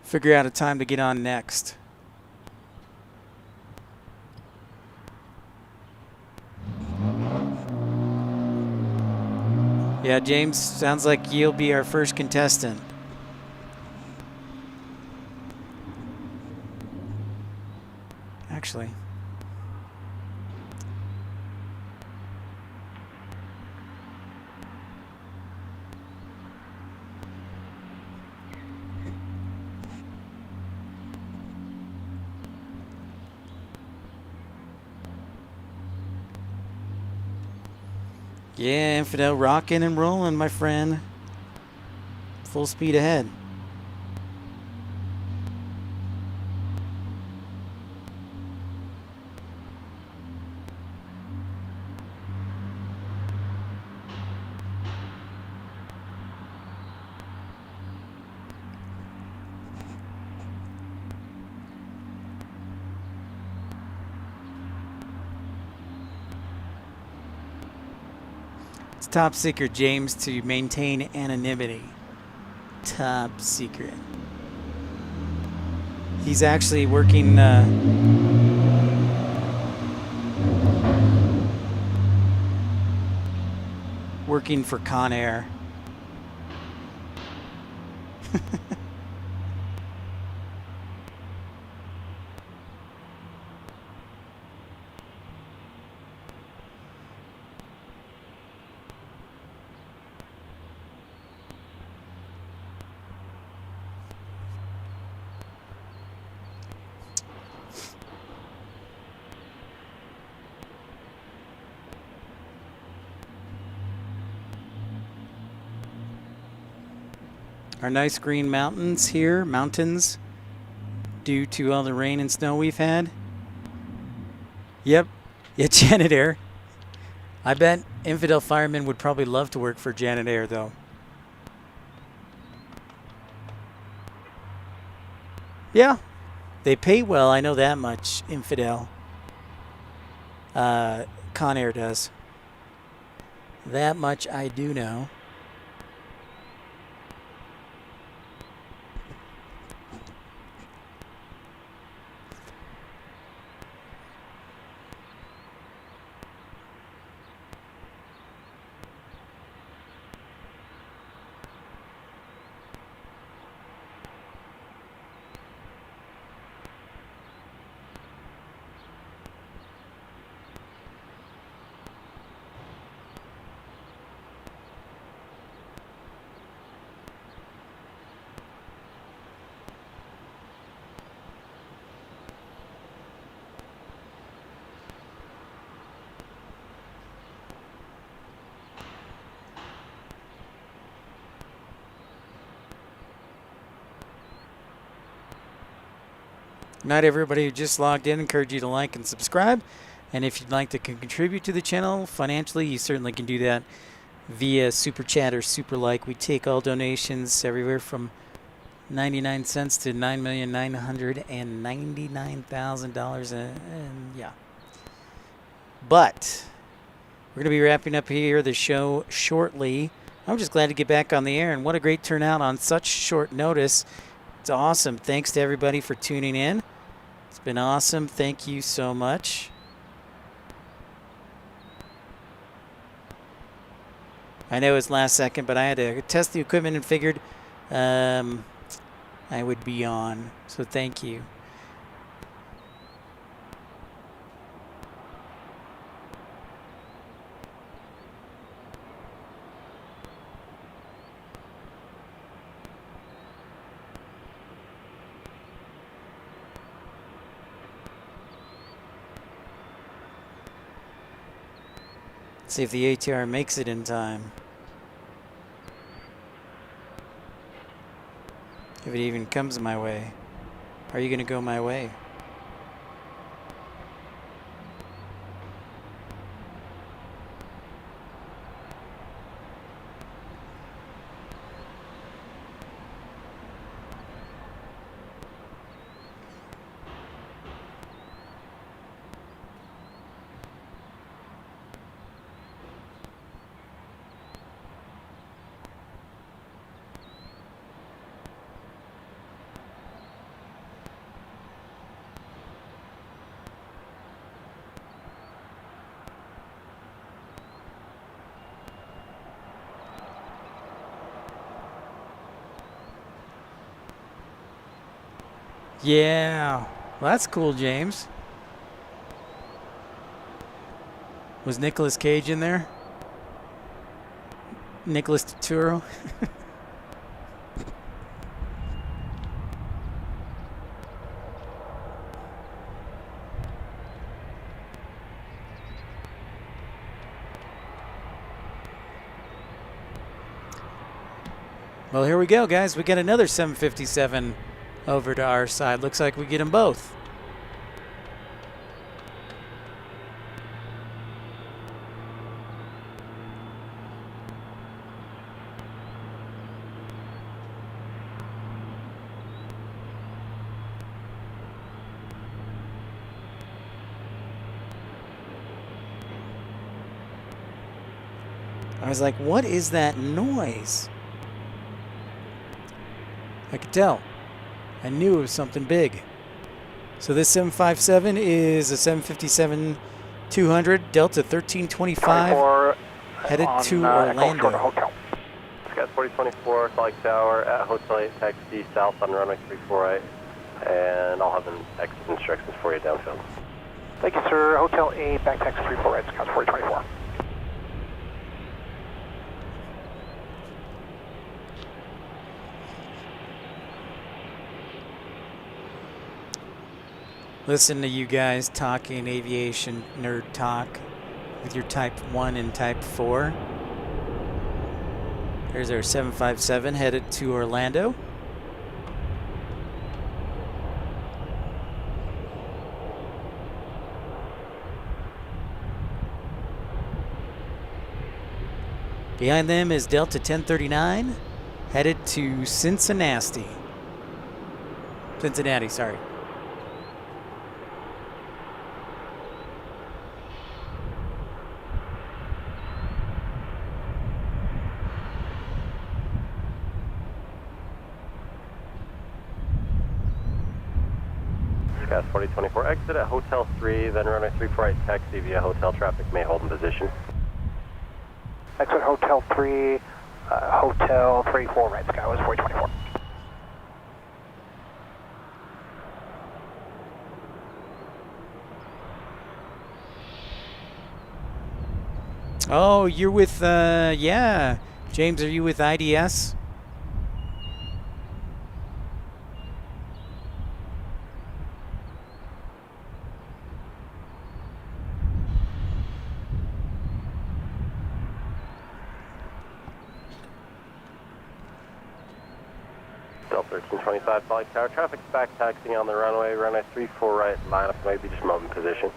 figure out a time to get on next. Yeah, James, sounds like you'll be our first contestant. Actually. Yeah, Infidel rocking and rolling, my friend. Full speed ahead. It's top secret, James, to maintain anonymity. Top secret. He's actually working working for Con Air. Our nice green mountains here, due to all the rain and snow we've had. Yep, yeah, Janet Air. I bet Infidel firemen would probably love to work for Janet Air, though. Yeah, they pay well, I know that much, Infidel. Con Air does. That much I do know. Not everybody who just logged in. Encourage you to like and subscribe. And if you'd like to contribute to the channel financially, you certainly can do that via Super Chat or Super Like. We take all donations everywhere from 99 cents to $9,999,000. And yeah. But we're going to be wrapping up here the show shortly. I'm just glad to get back on the air, and what a great turnout on such short notice. It's awesome. Thanks to everybody for tuning in. It's been awesome. Thank you so much. I know it's last second, but I had to test the equipment and figured I would be on. So thank you. See if the ATR makes it in time. If it even comes my way. Are you going to go my way? Yeah. Well, that's cool, James. Was Nicolas Cage in there? Nicholas Turturro? Well, here we go, guys. We got another 757 over to our side. Looks like we get them both. I was like, what is that noise? I could tell. I knew it was something big. So this 757 is a 757-200 Delta 1325 headed to Orlando. Sky 4024, Salt Lake Tower at Hotel 8, taxi south on runway 348, and I'll have an exit instructions for you downfield. Thank you, sir. Hotel 8, back taxi 34 right, Sky 4024. Listen to you guys talking aviation nerd talk with your Type 1 and Type 4. There's our 757 headed to Orlando. Behind them is Delta 1039 headed to Cincinnati. Cincinnati, sorry. Sky 4024, exit at Hotel 3, then runway 348, taxi via hotel traffic may hold in position. Exit Hotel 3, Hotel 34 right, Sky was 4024. Oh, you're with, yeah. James, are you with IDS? Delta 1325, Flight Tower. Traffic's back taxiing on the runway 34 right, line up, maybe just move in position.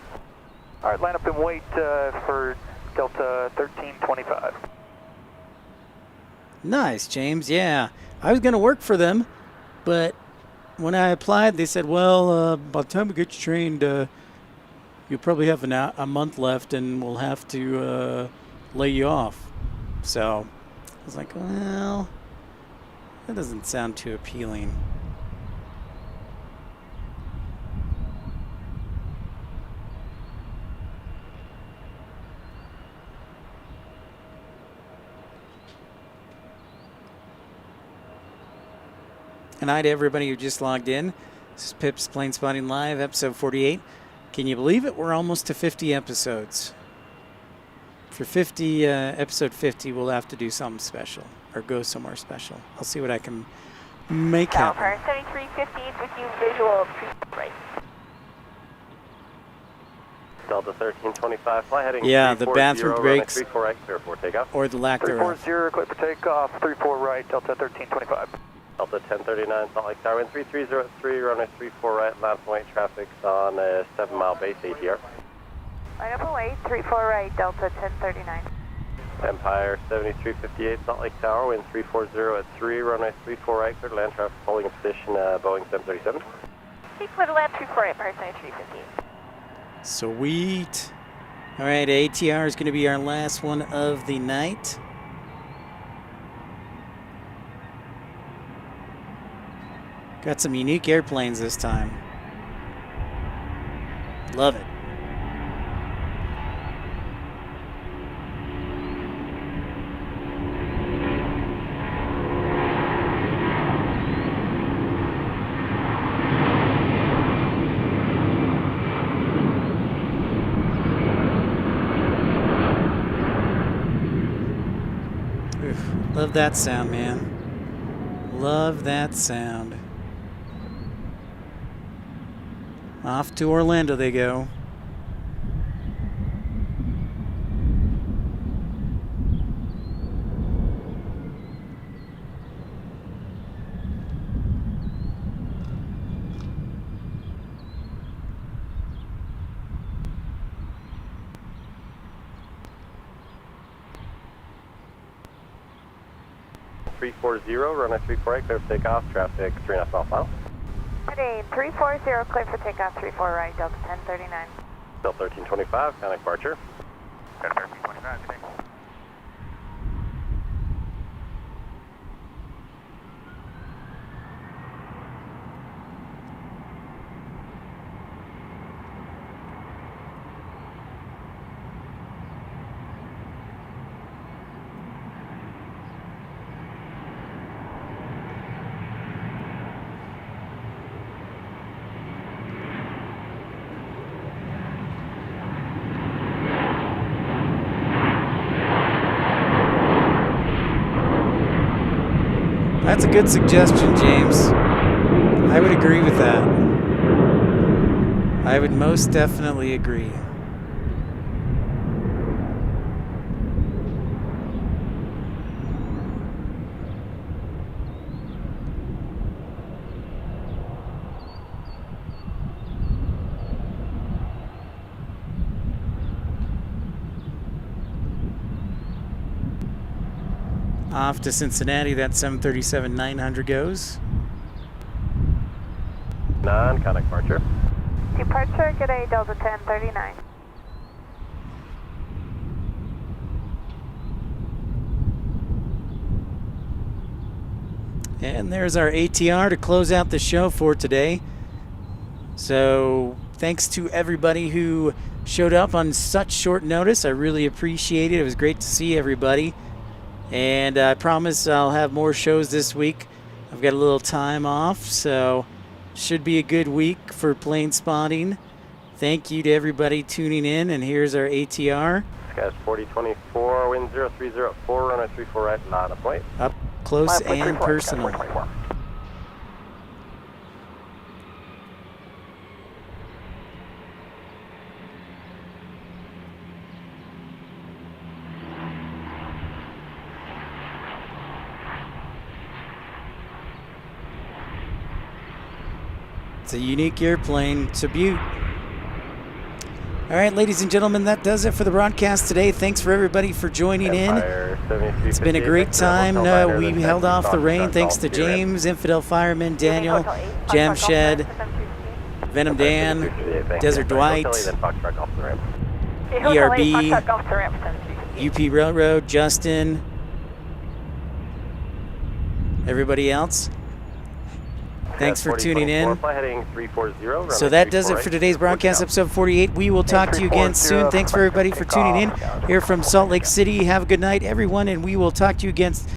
All right, line up and wait for Delta 1325. Nice, James. Yeah, I was going to work for them, but when I applied, they said, well, by the time we get you trained, you'll probably have a month left and we'll have to lay you off. So I was like, well, that doesn't sound too appealing. Good night to everybody who just logged in. This is Pip's Planespotting Live, episode 48. Can you believe it? We're almost to 50 episodes. For episode 50, we'll have to do something special or go somewhere special. I'll see what I can make happen. Tower 7358 with you, visual, right. Delta 1325, fly heading Yeah, the 340, bathroom breaks. 34 right, clear for takeoff. Or the lack thereof. 340, clear for takeoff, 34 right, Delta 1325. Delta 1039, Salt Lake Tower, wind 330 runway 34 right, line point, traffic's on a 7-mile base ATR. Line up and wait, 34 right, Delta 1039. Empire 7358, Salt Lake Tower, wind 340 at 3, runway 34 right, clear to land, traffic holding in position, Boeing 737. Hey, clear to land, 34 right, Empire 7358. Sweet. All right, ATR is going to be our last one of the night. Got some unique airplanes this time. Love it. Oof, love that sound, man. Love that sound. Off to Orlando they go. Runway 34 right, clear for takeoff, traffic 3.5 miles. Today, 340, clear for takeoff, 34 right, Delta 1039. Delta 1325, contact departure. Delta 1325, thanks. That's a good suggestion, James. I would agree with that. I would most definitely agree. Off to Cincinnati, that 737-900 goes. Non-contact departure. Departure, good day, Delta 1039. And there's our ATR to close out the show for today. So thanks to everybody who showed up on such short notice. I really appreciate it. It was great to see everybody. And I promise I'll have more shows this week. I've got a little time off, so should be a good week for Planespotting. Thank you to everybody tuning in, and here's our ATR. Sky's 4024, wind 0304, runway 34 right, line of point. Up close and personal. It's a unique airplane. It's a beaut. All right, ladies and gentlemen, that does it for the broadcast today. Thanks for everybody for joining in. It's been a great time. We held off the rain thanks to James, Infidel Fireman, Daniel, Jamshed, Venom Dan, Desert Dwight, ERB, UP Railroad, Justin, everybody else. Thanks for tuning in. So that does it for today's broadcast, episode 48. We will talk to you again soon. Thanks for everybody for tuning in here from Salt Lake City. Have a good night, everyone, and we will talk to you again